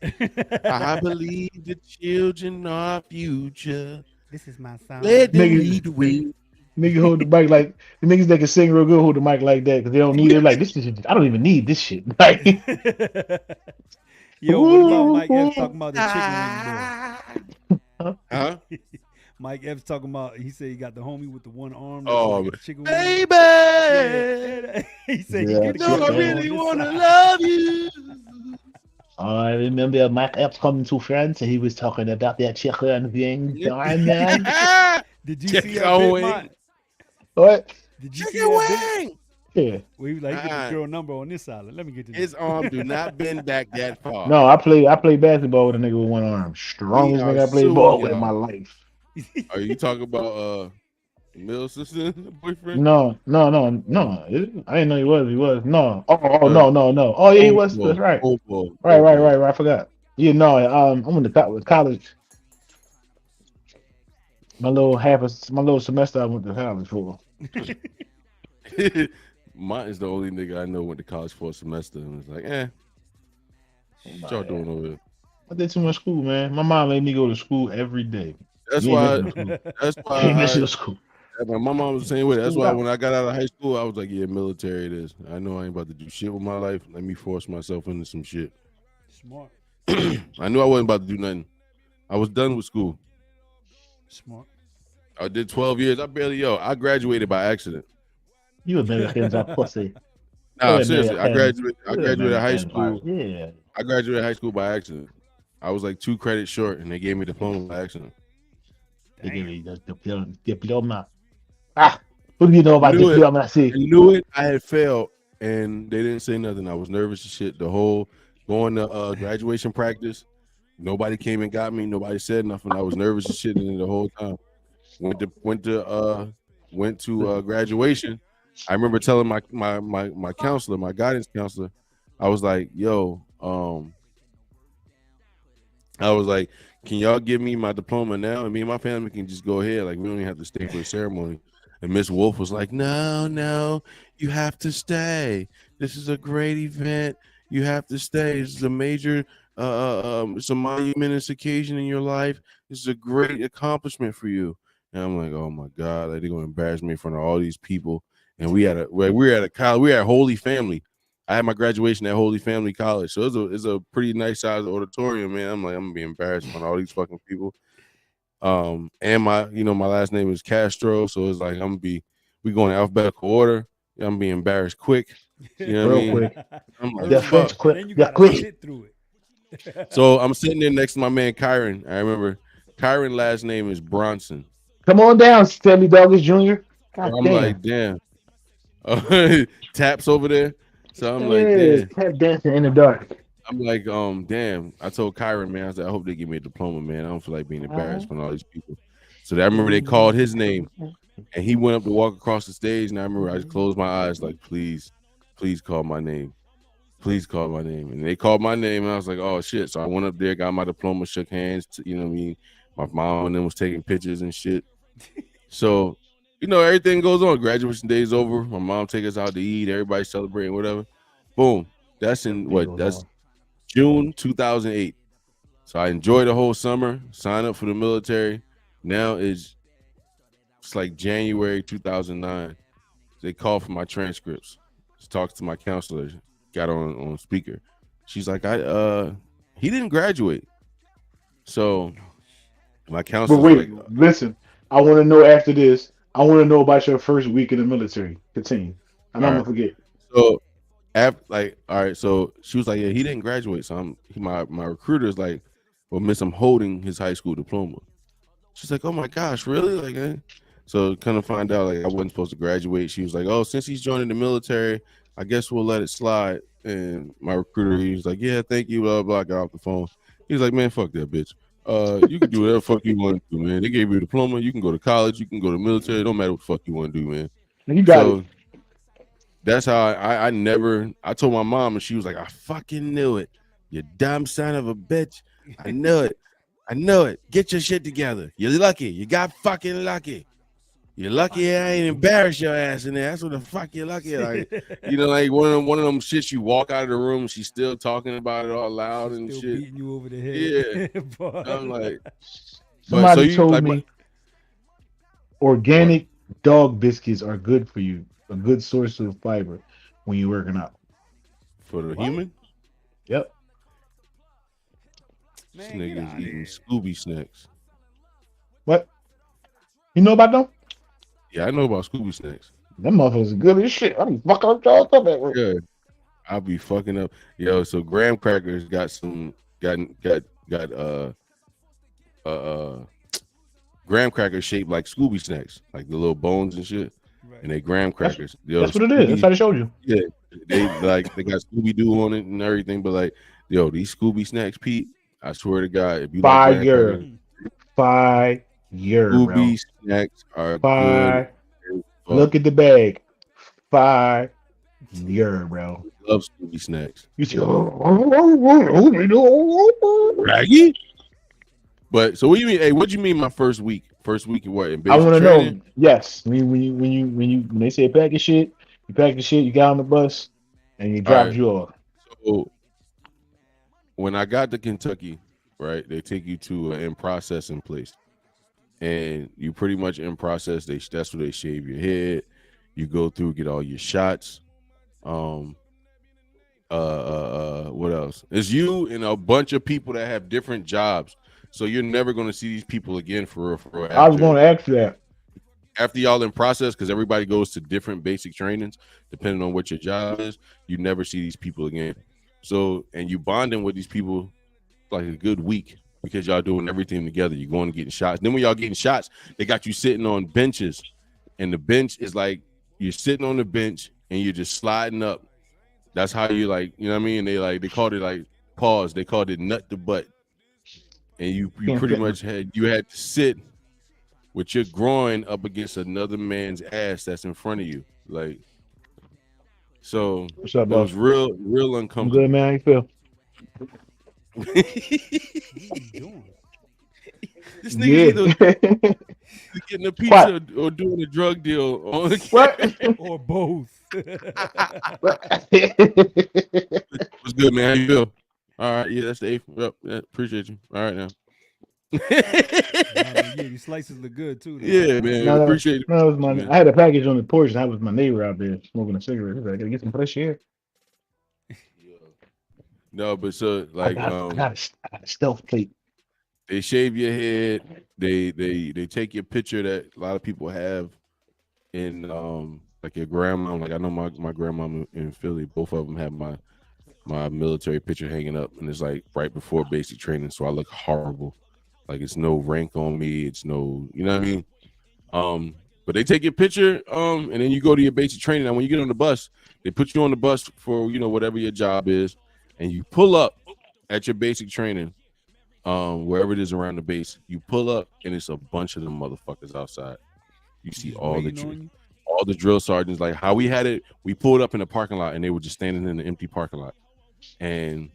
I believe the children are our future. This is my song. Let them lead the way. Nigga hold the mic like the niggas that can sing real good hold the mic like that because they don't need it. Like this is I don't even need this shit. Like, yo, what about Mike Epps talking about the chicken wing? Huh? Mike Epps talking about. He said he got the homie with the one arm. Oh, like chicken wing. baby. Yeah. He said, Yeah, "You know I really wanna love you." I remember Mike Epps coming to France and he was talking about that chicken wing. Man. Did you Chicken see that bit, wing. Mike? What? Did you see Chicken that bit? wing. Yeah. Well, he was like, get the girl number on this island. Let me get His arm do not bend back that far. No, I play basketball with a nigga with one arm. Strongest We are nigga I played suing ball with in y'all. my life. Are you talking about Mill's sister, boyfriend? No. I didn't know he was. No. No. Oh yeah, he was. That's right. Right. I forgot. Yeah, no. I went to college. My little semester I went to college for. Mine is the only nigga I know went to college for a semester and was like, what y'all doing over there? I did too much school, man. My mom made me go to school every day. That's You why. ain't missing no school. That's You ain't missing why. no school. My mom was the same way. That's School why out. when I got out of high school, I was like, yeah, military it is. I know I ain't about to do shit with my life. Let me force myself into some shit. Smart. I knew I wasn't about to do nothing. I was done with school. Smart. I did 12 years. I graduated by accident. You Americans are pussy. Nah, Yeah, seriously, I American. graduated high school. Yeah. I graduated high school by accident. I was like 2 credits short, and they gave me a diploma by accident. They give me the diploma. What do you know about I knew it. diploma? I knew it. I had failed, and they didn't say nothing. I was nervous as shit. The whole going to graduation practice, nobody came and got me. Nobody said nothing. I was nervous as shit the whole time. Went to graduation. I remember telling my counselor, my guidance counselor, I was like, yo, I was like, can y'all give me my diploma now? And me and my family can just go ahead. Like, we don't even have to stay for the ceremony. And Miss Wolf was like, no, you have to stay. This is a great event. You have to stay. This is a major, it's a monumentous occasion in your life. This is a great accomplishment for you. And I'm like, oh my God, like, they're gonna embarrass me in front of all these people. And we were at a college, we were at Holy Family. I had my graduation at Holy Family College, so it's a pretty nice sized auditorium, man. I'm like, I'm gonna be embarrassed in front of all these fucking people. And my last name is Castro, so it's like we going in alphabetical order. I'm gonna be embarrassed quick. You know what I mean? Quick. I'm like, Yeah, fuck. quick. Then you Yeah, gotta quick. sit through it. So I'm sitting there next to my man Kyron. I remember Kyron last name is Bronson. Come on down, Stanley Douglas Jr. God I'm damn. like, damn. Taps over there. So I'm like, damn. Tap dancing in the dark. I'm like, damn. I told Kyron, man, I said, I hope they give me a diploma, man. I don't feel like being embarrassed from all these people. So I remember they called his name, and he went up to walk across the stage, and I remember I just closed my eyes, like, please call my name. Please call my name. And they called my name, and I was like, oh, shit. So I went up there, got my diploma, shook hands, you know what I mean? My mom and them was taking pictures and shit. So, everything goes on. Graduation day is over. My mom take us out to eat. Everybody celebrating, whatever. Boom. That's that's June 2008. So I enjoyed the whole summer. Signed up for the military. Now it's like January 2009. They called for my transcripts. Just talked to my counselor. Got on speaker. She's like, he didn't graduate. So my counselor. But wait, listen. I want to know after this. I want to know about your first week in the military. Continue. I'm not gonna forget. So, all right. So she was like, "Yeah, he didn't graduate." So my recruiter is like, "Well, miss, I'm holding his high school diploma." She's like, "Oh my gosh, really?" Like, so kind of find out like I wasn't supposed to graduate. She was like, "Oh, since he's joining the military, I guess we'll let it slide." And my recruiter, he was like, "Yeah, thank you." Blah blah. Got off the phone. He was like, "Man, fuck that bitch." You can do whatever the fuck you want to do, man. They gave you a diploma. You can go to college. You can go to military. It don't matter what the fuck you want to do, man. You got it. That's how I never. I told my mom, and she was like, "I fucking knew it. You dumb son of a bitch. I knew it. I know it. Get your shit together. You're lucky. You got fucking lucky. You're lucky I ain't embarrassed your ass in there. That's what the fuck you're lucky. Like, like one of them shits. You walk out of the room, she's still talking about it all loud and Still shit. beating you over the head. Yeah. I'm like, somebody told me organic dog biscuits are good for you. A good source of fiber when you're working out. For the human? Yep. This nigga's eating Scooby snacks. What? You know about them? Yeah, I know about Scooby snacks. Them motherfuckers are good as shit. I be fucking up y'all up at work. Yeah, I'll be fucking up. Yo, so graham crackers got graham crackers shaped like Scooby snacks, like the little bones and shit. Right. And they graham crackers. That's what it is. That's how they showed you. Yeah, they got Scooby Doo on it and everything. But like, these Scooby snacks, Pete. I swear to God, if you fire, Scooby snacks are fire. Good. Look at the bag. Fire, bro. Love Scooby snacks. You see, Raggy. But so what do you mean? Hey, what do you mean? My first week in what? In I want to know. Yes, when they say pack your shit, you pack the shit. You got on the bus, and you dropped you off. So when I got to Kentucky, right, they take you to an in-processing place, and you pretty much in process. That's where they shave your head. You go through, get all your shots. What else? It's you and a bunch of people that have different jobs. So you're never going to see these people again for real. I was going to ask you that. After y'all in process, because everybody goes to different basic trainings, depending on what your job is, you never see these people again. So, and you bonding with these people like a good week because y'all doing everything together. You're going and getting shots. Then when y'all getting shots, they got you sitting on benches, and the bench is like you're sitting on the bench and you're just sliding up. That's how you like, you know what I mean? They called it like pause. They called it nut to butt. And you pretty much had to sit with your groin up against another man's ass that's in front of you. Like, so what's up, it was real uncomfortable. I'm good, man. How you feel? What are you doing? This nigga either getting a pizza or doing a drug deal on or both. What's good, man? How you feel? All right, yeah, that's the eighth. Yep, yeah, appreciate you. All right, now. Yeah, these slices look good too. Though. Yeah, man, appreciate it. No, it was I had a package on the porch, and that was my neighbor out there smoking a cigarette. He was like, I gotta get some fresh air. No, but so like, I got a stealth plate. They shave your head. They take your picture that a lot of people have in like your grandma. Like I know my grandma in Philly, both of them have my military picture hanging up, and it's like right before basic training, so I look horrible. Like it's no rank on me, it's no, you know what I mean? But they take your picture, and then you go to your basic training. And when you get on the bus, they put you on the bus for whatever your job is, and you pull up at your basic training, wherever it is around the base. You pull up, and it's a bunch of them motherfuckers outside. You see all the drill sergeants, like how we had it. We pulled up in the parking lot, and they were just standing in the empty parking lot. And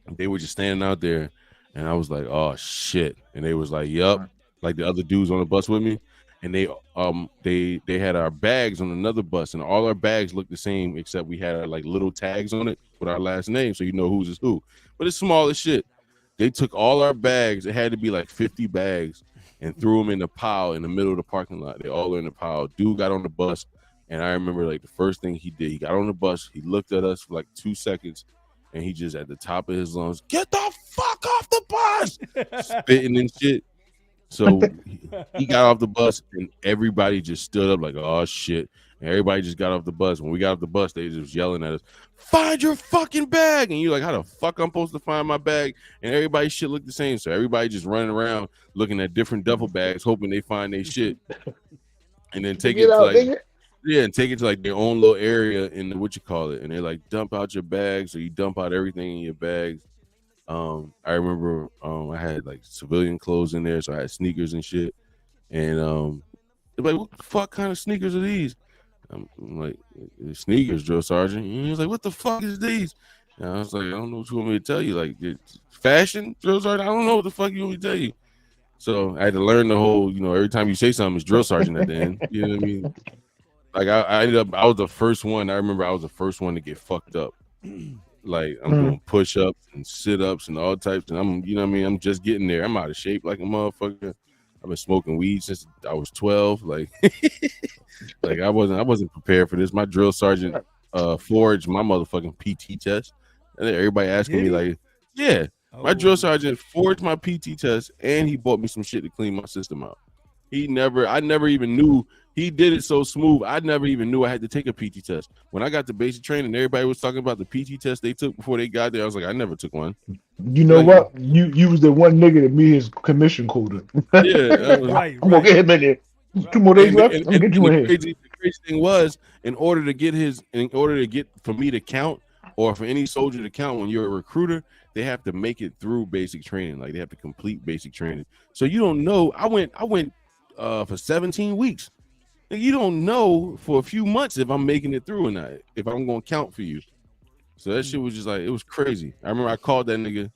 they were just standing out there, and I was like, "Oh shit!" And they was like, "Yup," like the other dudes on the bus with me, and they had our bags on another bus, and all our bags looked the same except we had like little tags on it with our last name, so you know whose is who. But it's small as shit. They took all our bags. It had to be like 50 bags, and threw them in the pile in the middle of the parking lot. They all were in the pile. Dude got on the bus. And I remember like the first thing he did, he got on the bus, he looked at us for like 2 seconds, and he just at the top of his lungs, "Get the fuck off the bus!" spitting and shit. So he got off the bus, and everybody just stood up like, "Oh shit!" And everybody just got off the bus. When we got off the bus, they just yelling at us, "Find your fucking bag!" And you're like, "How the fuck I'm supposed to find my bag?" And everybody's shit looked the same. So everybody just running around looking at different duffel bags, hoping they find their shit, and then take it to like. Yeah, and take it to like their own little area in the, what you call it, and they like dump out your bags, or you dump out everything in your bags. I remember I had like civilian clothes in there, so I had sneakers and shit. And they're like, what the fuck kind of sneakers are these? I'm like, sneakers, drill sergeant. And he was like, what the fuck is these? And I was like, I don't know what you want me to tell you. Like, it's fashion, drill sergeant? I don't know what the fuck you want me to tell you. So I had to learn the whole, every time you say something, it's drill sergeant at the end. You know what I mean? Like, I ended up, I was the first one. I remember I was the first one to get fucked up. Like, I'm doing push-ups and sit-ups and all types. And I'm, you know what I mean? I'm just getting there. I'm out of shape like a motherfucker. I've been smoking weed since I was 12. Like, like I wasn't prepared for this. My drill sergeant forged my motherfucking PT test. And everybody asking me, like, yeah, my drill sergeant forged my PT test and he bought me some shit to clean my system out. I never even knew. He did it so smooth. I never even knew I had to take a PT test. When I got to basic training, everybody was talking about the PT test they took before they got there. I was like, I never took one. You know what? You was the one nigga that meet his commission quota. Yeah, Right. I'm gonna get him in there. 2 more days left. I'm gonna get you in here. The crazy thing was, in order to get for me to count, or for any soldier to count when you're a recruiter, they have to make it through basic training. Like they have to complete basic training. So you don't know. I went for 17 weeks. You don't know for a few months if I'm making it through or not, if I'm gonna count for you. So that shit was just like, it was crazy. I remember I called that nigga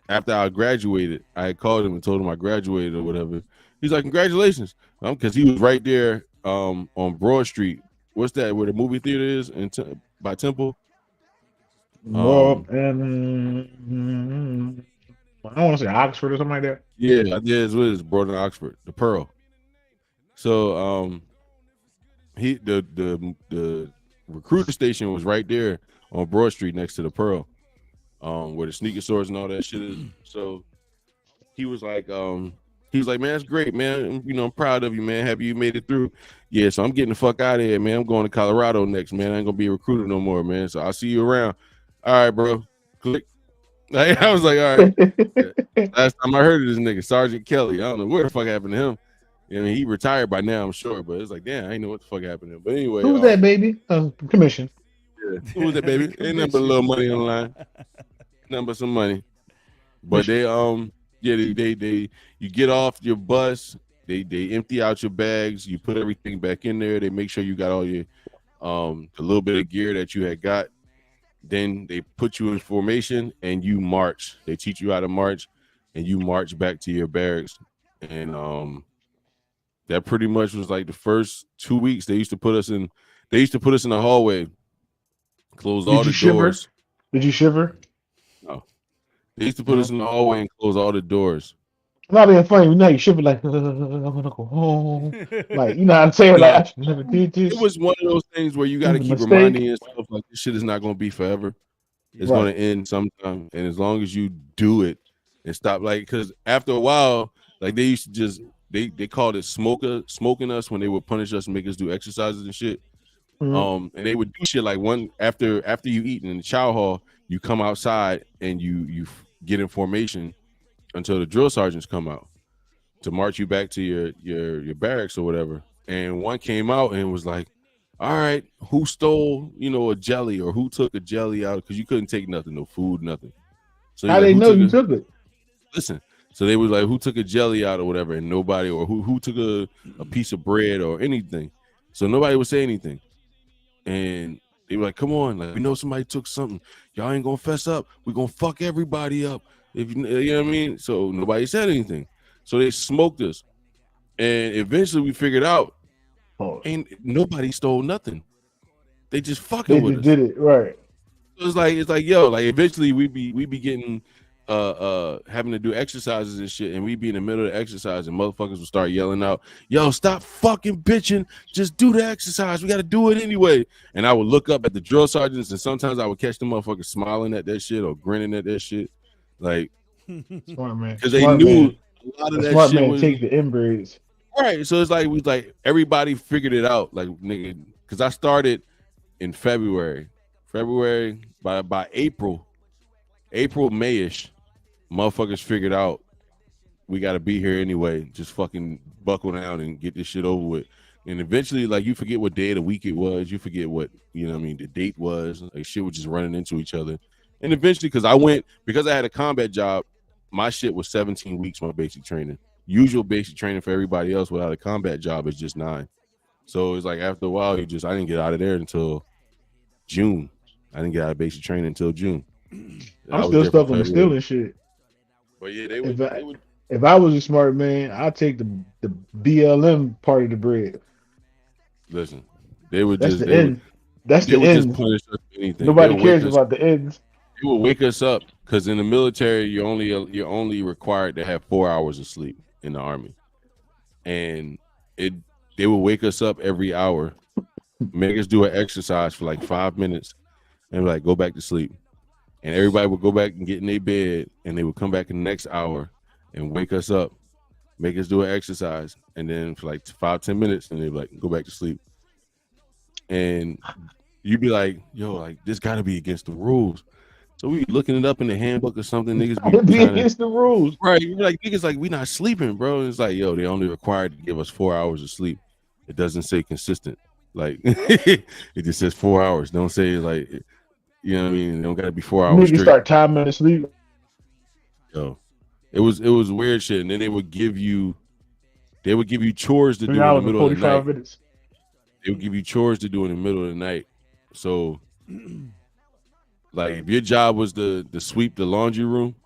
after I graduated. I called him and told him I graduated or whatever. He's like, congratulations, because he was right there on Broad Street. What's that, where the movie theater is by Temple? Well, and I don't want to say Oxford or something like that. Yeah, it's what it is, Broad and Oxford, the Pearl. So the recruiter station was right there on Broad Street next to the Pearl, where the sneaker stores and all that shit is. So he was like, man, that's great, man. I'm proud of you, man. Happy you made it through. Yeah, so I'm getting the fuck out of here, man. I'm going to Colorado next, man. I ain't gonna be a recruiter no more, man. So I'll see you around. All right, bro. Click. I was like, all right. Last time I heard of this nigga, Sergeant Kelly. I don't know where the fuck happened to him. I mean, he retired by now, I'm sure, but it's like, damn, I ain't know what the fuck happened to him. But anyway, who was that, baby? Commission. Yeah, who was that, baby? Ain't nothing but a little money on the line. Nothing but some money. But they you get off your bus, they empty out your bags, you put everything back in there, they make sure you got all your a little bit of gear that you had got. Then they put you in formation and you march. They teach you how to march, and you march back to your barracks. And that pretty much was like the first 2 weeks. They used to put us in the hallway, close all the doors. Did you shiver? No. They used to put us in the hallway and close all the doors. Not being funny, you know, you shiver like, I'm gonna go home. Like, you know what I'm saying? Like, I should never did this. It was one of those things where you got to keep reminding yourself, like, this shit is not going to be forever. It's going to end sometime. And as long as you do it and stop, like, because after a while, like, they used to just, they called it smoking us when they would punish us and make us do exercises and shit. And they would do shit like after you eat in the chow hall, you come outside and you get in formation until the drill sergeants come out to march you back to your barracks or whatever. And one came out and was like, all right, who stole, a jelly, or who took a jelly out? Because you couldn't take nothing, no food, nothing. So how they know you took it? Listen, so they was like, who took a jelly out or whatever, and nobody, or who took a piece of bread or anything. So nobody would say anything. And they were like, come on, like, we know somebody took something. Y'all ain't gonna fess up. We're gonna fuck everybody up. If you know what I mean? So nobody said anything. So they smoked us. And eventually we figured out, ain't nobody stole nothing. They just fucking with us. Did it right. So it's like, yo, like eventually we be getting having to do exercises and shit, and we be in the middle of the exercise and motherfuckers will start yelling out, yo, stop fucking bitching, just do the exercise, we gotta do it anyway. And I would look up at the drill sergeants, and sometimes I would catch the motherfuckers smiling at that shit or grinning at that shit, like, smart man, because they knew a lot of that smart shit man was take the inbreds. Right. So it's like everybody figured it out, like, nigga, because I started in February by April, May-ish, motherfuckers figured out we got to be here anyway. Just fucking buckle down and get this shit over with. And eventually, like, you forget what day of the week it was. You forget what, the date was. Like, shit was just running into each other. And eventually, because I had a combat job, my shit was 17 weeks, my basic training. Usual basic training for everybody else without a combat job is just 9. So it's like after a while, I didn't get out of there until June. I didn't get out of basic training until June. I'm still stuck on the stealing shit. But yeah, if I was a smart man, I'd take the BLM part of the bread. Listen, they would That's just the end. That's the end. just punish us for anything. Nobody cares about the ends. It will wake us up because in the military, you're only required to have 4 hours of sleep in the army, and they will wake us up every hour, make us do an exercise for like 5 minutes, and like go back to sleep. And everybody would go back and get in their bed, and they would come back in the next hour and wake us up, make us do an exercise, and then for like 5-10 minutes, and they'd be like, go back to sleep. And you'd be like, yo, like this got to be against the rules. So we looking it up in the handbook or something. Niggas be against the rules, right? You're like, niggas like we not sleeping, bro. It's like, yo, they only required to give us 4 hours of sleep. It doesn't say consistent. Like it just says 4 hours. Don't say like, you know what I mean? It don't got to be 4 hours. You start timing the sleep. Yo, it was weird shit. And then they would give you chores to do in the middle of the night. Minutes. They would give you chores to do in the middle of the night. So, like, if your job was to sweep the laundry room,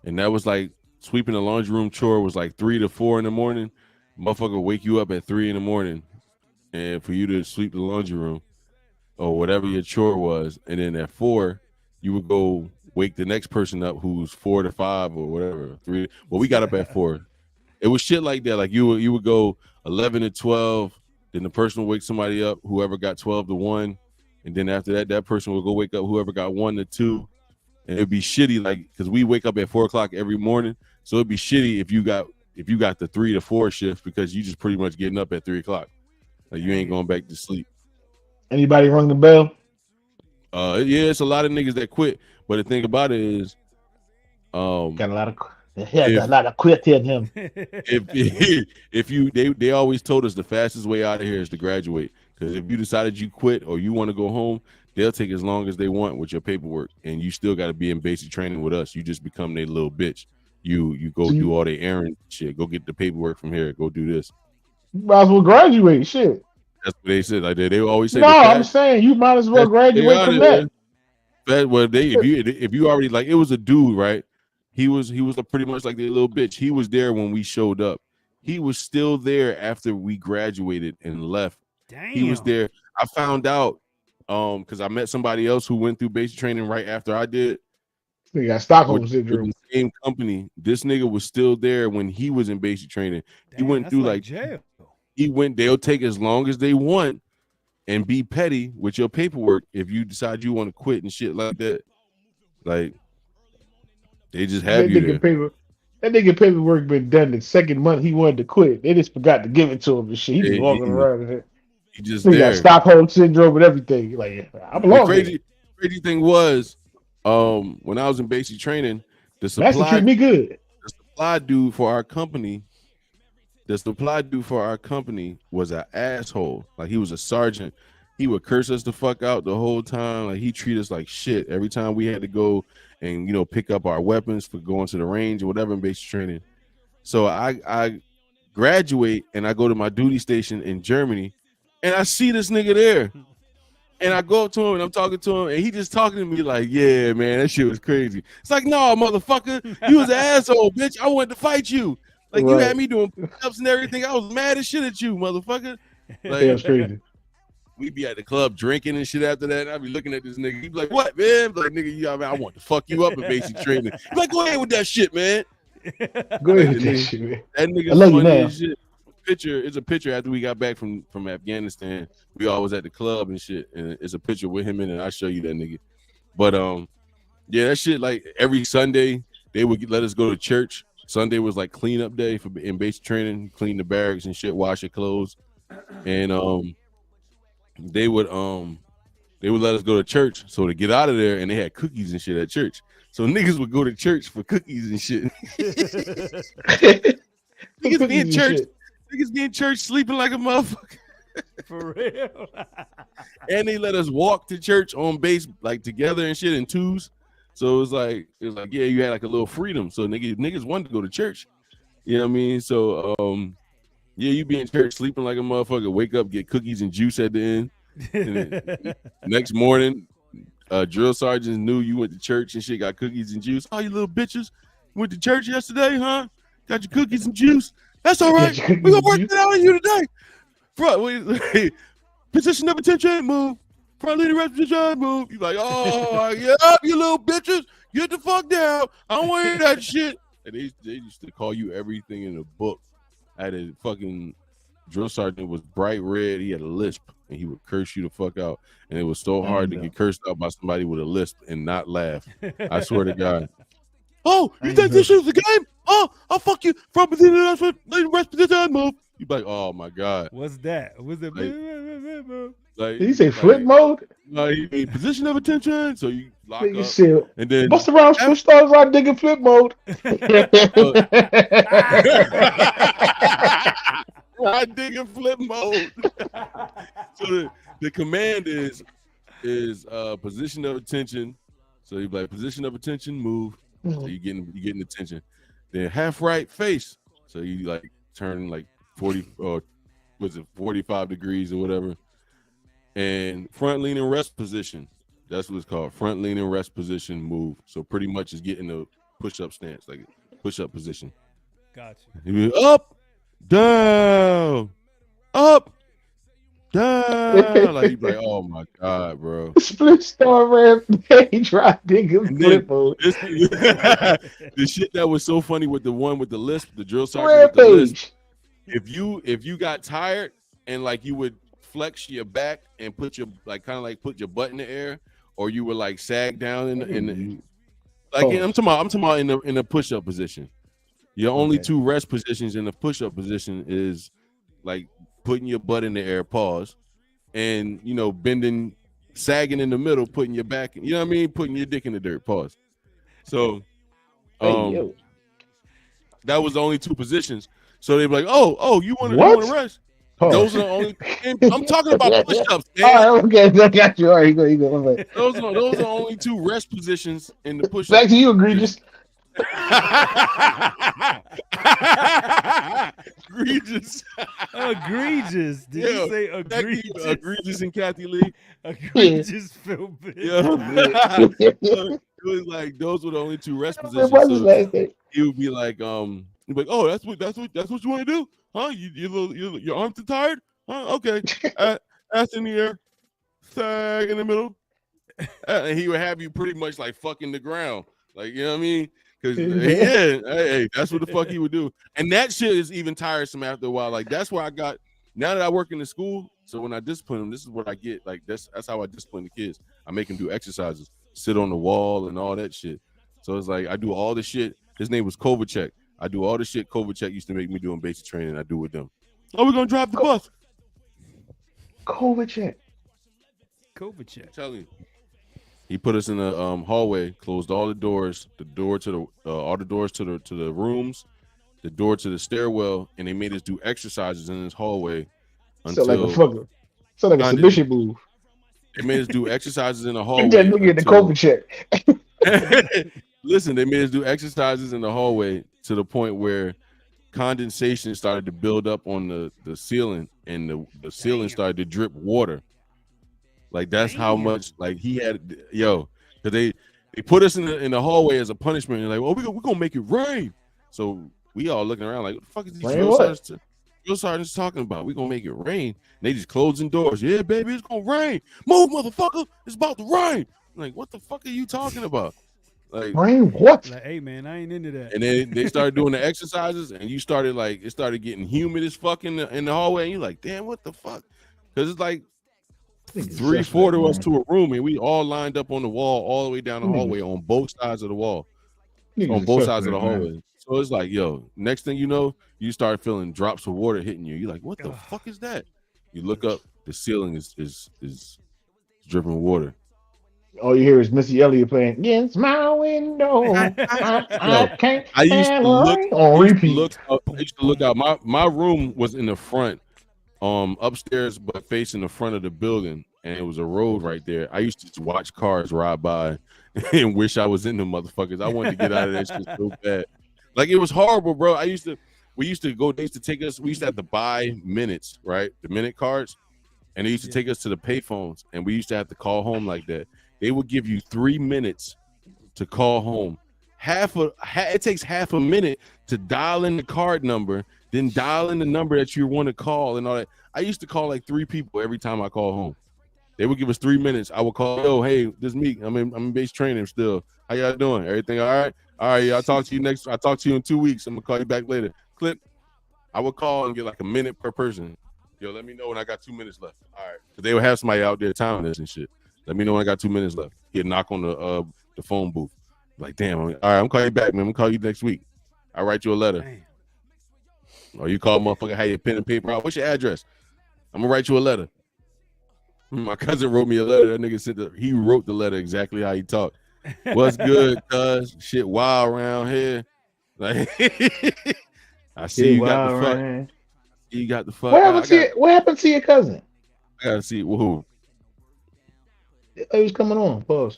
and that was like sweeping the laundry room chore was like 3 to 4 in the morning, motherfucker would wake you up at 3 in the morning, and for you to sweep the laundry room or whatever your chore was, and then at 4 you would go wake the next person up who's 4 to 5 or whatever 3. Well, we got up at 4. It was shit like that. Like you would go 11 to 12. Then the person will wake somebody up, whoever got 12 to 1. And then after that person will go wake up whoever got 1 to 2. And it'd be shitty, like, because we wake up at 4 o'clock every morning. So it'd be shitty if you got the 3 to 4 shift because you just pretty much getting up at 3 o'clock. Like you ain't going back to sleep. Anybody rung the bell? Yeah, it's a lot of niggas that quit. But the thing about it is, got a lot of quit in him. They always told us the fastest way out of here is to graduate. Because if you decided you quit or you want to go home, they'll take as long as they want with your paperwork, and you still got to be in basic training with us. You just become their little bitch. You go do all the errand shit. Go get the paperwork from here. Go do this. You might as well graduate. Shit. That's what they said. Like they always say. No, I'm saying you might as well graduate from that. If you already, like, it was a dude, right? He was pretty much like the little bitch. He was there when we showed up. He was still there after we graduated and left. Damn. He was there. I found out because I met somebody else who went through basic training right after I did. He got Stockholm syndrome. The same company. This nigga was still there when he was in basic training. Damn, he went through like jail. They'll take as long as they want and be petty with your paperwork if you decide you want to quit and shit like that. Like they just have you there. That nigga paperwork been done the second month he wanted to quit. They just forgot to give it to him and shit. He was walking around in it. He just got Stockholm syndrome and everything. Like I belong. The crazy thing was, when I was in basic training, the supply treat me good. The supply dude for our company was an asshole. Like he was a sergeant. He would curse us the fuck out the whole time. Like he treated us like shit every time we had to go and pick up our weapons for going to the range or whatever in basic training. So I graduate and I go to my duty station in Germany and I see this nigga there. And I go up to him and I'm talking to him and he just talking to me like, yeah, man, that shit was crazy. It's like, no, motherfucker, you was an asshole, bitch. I wanted to fight you. Like, you had me doing push-ups and everything. I was mad as shit at you, motherfucker. Like, that's crazy. We'd be at the club drinking and shit after that. And I'd be looking at this nigga. He'd be like, what, man? Like, nigga, I want to fuck you up in basic training. He'd be like, go ahead with that shit, man. Go ahead with that shit, man. That nigga's funny as shit. It's a picture after we got back from Afghanistan. We all was at the club and shit. And it's a picture with him in it. I'll show you that nigga. But, yeah, that shit, like, every Sunday, they would let us go to church. Sunday was like cleanup day in basic training, clean the barracks and shit, wash your clothes. And they would let us go to church so to get out of there, and they had cookies and shit at church. So niggas would go to church for cookies and shit. Niggas be in church sleeping like a motherfucker. For real. And they let us walk to church on base like together and shit in twos. So it was like, yeah, you had like a little freedom. So niggas wanted to go to church. You know what I mean? So yeah, you be in church sleeping like a motherfucker, wake up, get cookies and juice at the end. And next morning, drill sergeants knew you went to church and shit, got cookies and juice. Oh, you little bitches went to church yesterday, huh? Got your cookies and juice. That's all right. We're gonna work it out on you today. Front, position of attention, move. Front leading rest position, move. You like, oh, yeah, you little bitches, get the fuck down. I don't want to hear that shit. And they used to call you everything in the book. I had a fucking drill sergeant was bright red. He had a lisp, and he would curse you the fuck out. And it was so hard to get cursed out by somebody with a lisp and not laugh. I swear to God. Oh, you think this is a game? Oh, I'll fuck you from within the rest position, move. You be like, oh my God. What's that? What's that? Like, did he say flip mode? No, he mean position of attention. So you lock up, shit. And then bust around, switch stars out, digging flip mode. I dig in flip mode. So the command is position of attention. So you like position of attention, move. So you getting attention. Then half right face. So you like turn like 40 or was it 45 degrees or whatever. And front leaning rest position. That's what it's called. Front leaning rest position move. So pretty much is getting a push-up stance, like push-up position. Gotcha. You up, down, up, down. Like you like, oh my God, bro. Split star rampage, right? Digging flip mode. The shit that was so funny with the one with the lisp, the drill sergeant with the lisp. If you got tired and like you would flex your back and put your like kind of like put your butt in the air, or you would like sag down in the like I'm talking about in the push-up position. Your only two rest positions in the push-up position is like putting your butt in the air, pause, and you know, bending, sagging in the middle, putting your back, you know what I mean, putting your dick in the dirt, pause. So that was the only two positions. So they'd be like, oh, you want to rest? Those are the only. I'm talking about push-ups. All right, okay, I got you. All right, you go. Those are the only two rest positions in the push-ups. Back to you, egregious. Egregious. Did you say egregious? Egregious and Kathy Lee. Egregious Phil. It was like those were the only two rest positions. So he would be like, he'd be like, oh, that's what you want to do, huh? Your arms are tired, huh? Okay, ass in the air, sag in the middle, and he would have you pretty much like fucking the ground, like, you know what I mean? Because hey, that's what the fuck he would do, and that shit is even tiresome after a while. Like that's where I got. Now that I work in the school, so when I discipline them, this is what I get. Like that's how I discipline the kids. I make them do exercises, sit on the wall, and all that shit. So it's like I do all the shit. His name was Kovacic. I do all the shit Kovacic used to make me do in basic training. I do with them. Oh, we're gonna drive the bus. Kovacic. I'm telling you. He put us in the hallway, closed all the doors, all the doors to the rooms, the door to the stairwell, and they made us do exercises in this hallway. So like a submission move. They made us do exercises in the hallway. That nigga the Kovacic. Listen, they made us do exercises in the hallway to the point where condensation started to build up on the ceiling, and the ceiling started to drip water. Like that's how much like he had, because they put us in the hallway as a punishment. And like, well, we're gonna make it rain. So we all looking around like, what the fuck is these drill sergeants talking about? We're gonna make it rain. And they just closing doors. Yeah, baby, it's gonna rain. Move, motherfucker, it's about to rain. I'm like, what the fuck are you talking about? Like, rain what? Like, hey man, I ain't into that. And then they started doing the exercises, and you started like it started getting humid as fuck in the hallway, and you're like, damn, what the fuck? Because it's like 3-4 of us to a room, and we all lined up on the wall all the way down the hallway on both sides of the wall, on both sides of the hallway. So it's like, yo, next thing you know, you start feeling drops of water hitting you. You're like, what the fuck is that? You look up, the ceiling is dripping water. All you hear is Missy Elliott playing against my window. I can't. I used to look on repeat. I used to look out. My room was in the front, upstairs, but facing the front of the building. and it was a road right there. I used to just watch cars ride by and wish I was in them motherfuckers. I wanted to get out of that shit so bad. Like, it was horrible, bro. We used to go, they used to take us, we used to have to buy minutes, right? The minute cards. And they used to take us to the payphones, and we used to have to call home like that. They would give you 3 minutes to call home. It takes half a minute to dial in the card number, then dial in the number that you want to call and all that. I used to call like 3 people every time I call home. They would give us 3 minutes. I would call, yo, hey, this is me. I'm in base training still. How y'all doing? Everything all right? All right, yeah, I'll talk to you in 2 weeks. I'm gonna call you back later. Clip. I would call and get like a minute per person. Yo, let me know when I got 2 minutes left. All right. Because they would have somebody out there timing this and shit. Let me know when I got 2 minutes left. He'd knock on the phone booth. Like, damn, all right, I'm calling you back, man. I'm going to call you next week. I'll write you a letter. Damn. Or you call motherfucker, have your pen and paper out. What's your address? I'm going to write you a letter. My cousin wrote me a letter. That nigga he wrote the letter exactly how he talked. What's good, cuz? Shit wild around here. Like, I see you got the fuck. Man. You got the fuck. What happened to your cousin? I gotta see who. He was coming on. Pause.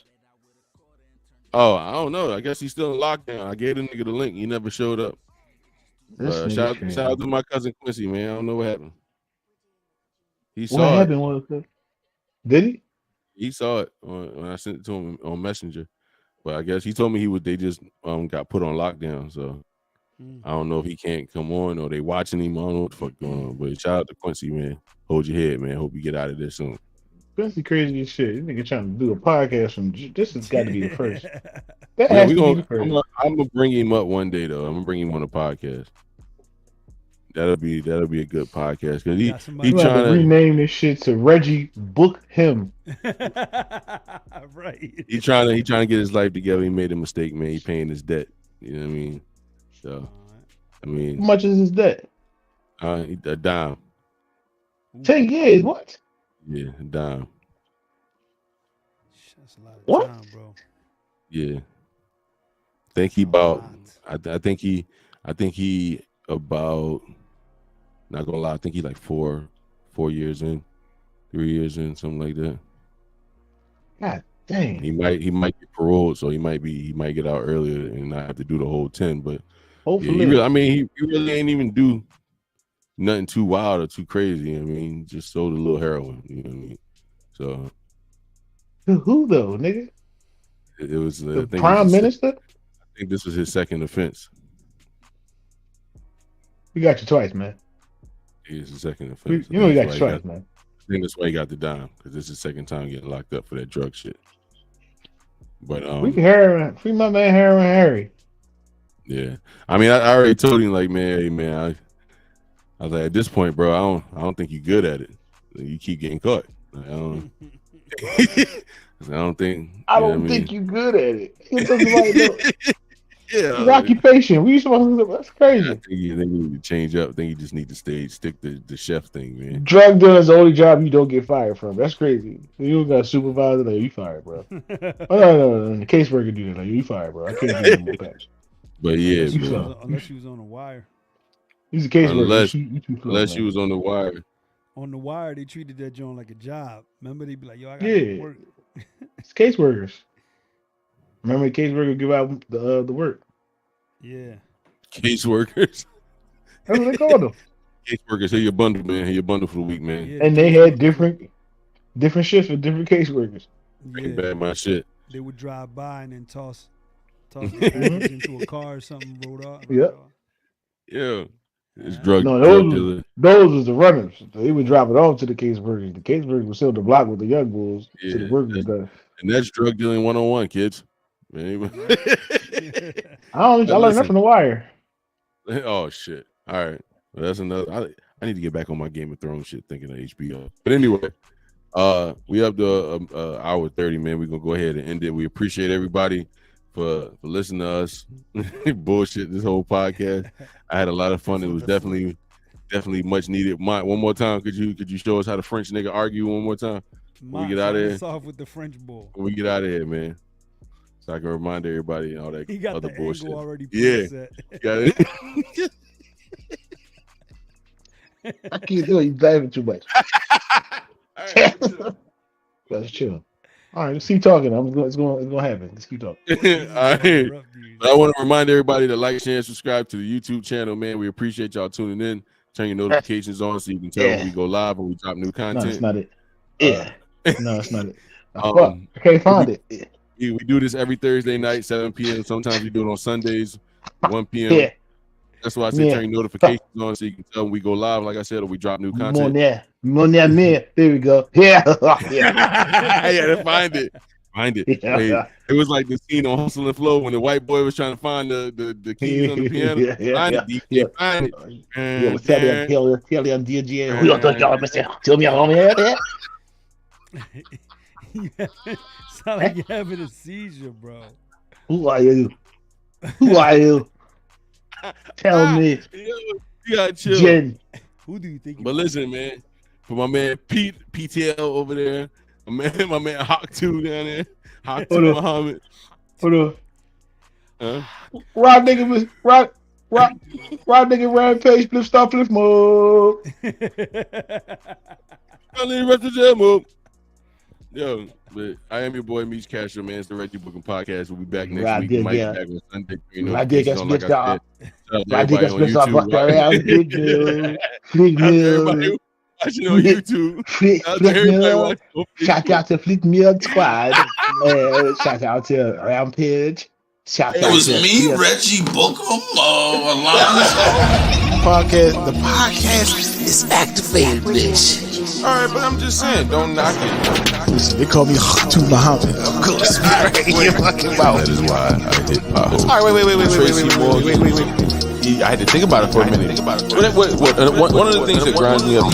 Oh, I don't know. I guess he's still in lockdown. I gave the nigga the link. He never showed up. Shout out to my cousin Quincy, man. I don't know what happened. He saw what happened? Did he? He saw it when I sent it to him on Messenger. But I guess he told me they just got put on lockdown. So I don't know if he can't come on or they watching him. I don't know what the fuck going on. But shout out to Quincy, man. Hold your head, man. Hope you get out of this soon. Quincy crazy as shit. This nigga trying to do a podcast from. This has got to be the first. I'm gonna bring him up one day though. I'm gonna bring him on a podcast. That'll be a good podcast because he trying to rename this shit to Reggie Bucum. Right. He trying to get his life together. He made a mistake, man. He paying his debt. You know what I mean? So, I mean, how much is his debt? A dime. 10 years. What? Yeah, a dime. That's a lot of what? Time, bro. Yeah. I think he about. Not gonna lie, I think he like 4 years in, 3 years in, something like that. God dang. He might get paroled, so he might get out earlier and not have to do the whole 10. But hopefully, yeah, he really ain't even do nothing too wild or too crazy. I mean, just sold a little heroin. You know what I mean? So who though, nigga? It was the prime minister. I think this was his second offense. We got you twice, man. It's the second offense. You know, we got you twice, man. I think that's why he got the dime, because this is the second time getting locked up for that drug shit. But free my man Heroin Harry. Yeah, I mean, I already told him, like, man, hey, man, I was like, at this point, bro, I don't think you're good at it. You keep getting caught. Like, I don't think. I don't think you're good at it. Yeah, his occupation. We supposed to. That's crazy. I think you need to change up. I think you just need to stick to the chef thing, man. Drug dealer is the only job you don't get fired from. That's crazy. You don't got a supervisor, like, you fired, bro. No. The caseworker do that, like, you fired, bro. I can't do no patch. But yeah, unless you was on the wire. He's a caseworker. Unless you was on the wire. On the wire, they treated that joint like a job. Remember, they'd be like, "Yo, I got work." It's caseworkers. Remember, the caseworker give out the work. Yeah. Caseworkers. That's what they called them. Caseworkers, here your bundle, man. Here your bundle for the week, man. Yeah, and they had different shifts for different caseworkers. Bring back my shit. They would drive by and then toss the package into a car or something, rolled up. Yep. Yeah. It's drug dealer. Those was the runners. They would drop it off to the caseworkers. The caseworkers would sell the block with the young bulls to the workers. And that's drug dealing 101, kids. I learned that from The Wire. Oh shit! All right, well, that's another. I need to get back on my Game of Thrones shit, thinking of HBO. But anyway, we up to hour 30, man. We're gonna go ahead and end it. We appreciate everybody for listening to us bullshit this whole podcast. I had a lot of fun. It was definitely much needed. One more time, could you show us how the French nigga argue one more time? We get out of here. Off with the French bull. We get out of here, man. So I can remind everybody and all that he got other the bullshit. Already yeah. Got it. I can't do it. You're laughing too much. All right. That's true. All right, let's keep talking. It's gonna happen. Let's keep talking. All right. I want to remind everybody to like, share, and subscribe to the YouTube channel, man. We appreciate y'all tuning in. Turn your notifications on so you can tell when we go live and we drop new content. No, that's not it. Yeah. No, that's not it. I can't find it. We do this every Thursday night, 7 p.m. Sometimes we do it on Sundays, 1 p.m. Yeah. That's why I said turn your notifications on so you can tell when we go live, like I said, or we drop new content. There we go. Yeah. Yeah, find it. Yeah. Hey, it was like the scene on Hustle and Flow when the white boy was trying to find the keys on the piano. Find it, DJ, find it. Tell them, DJ. Who you think y'all missing? Tell me how many. Sound like you're having a seizure, bro. Who are you? Tell me. You gotta chill. Jen. Who do you think? But listen, man, for my man PTL over there, my man Hawk 2 down there, Hawk 2 Muhammad. Hold on. Huh? Rod nigga rampage, flip stop, flip mode. Yo, but I am your boy Meech Castro, man. It's the Reggie Bucum podcast. We'll be back next week. We might be back on Sunday. Right there, get split up. Right there, get split up. Flick Mill. Watching on YouTube. Flick Mill. Shout out to Flick Mill Squad. Shout out to Rampage. It was me, Reggie Bucum, The podcast is activated, bitch. All right, but I'm just saying, don't knock it. Listen, they call me to Muhammad. Of course, you're fucking about. That is why I hit potholes. All right, wait. I had to think about it for a minute. One of the things that grinds me up.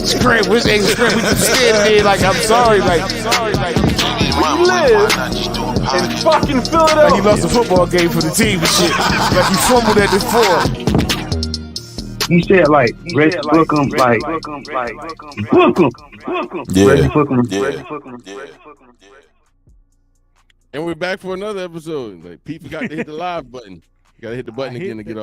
Scram, we just standing there like I'm sorry, like we live in fucking Philadelphia. Like he lost a football game for the team and shit. Like he fumbled at the 4. You said like Reggie Bucum, like Bucum. Yeah. Reggie Bucum. Yeah. And we're back for another episode. Like Pete forgot to hit the live button. You gotta hit the button again to get off.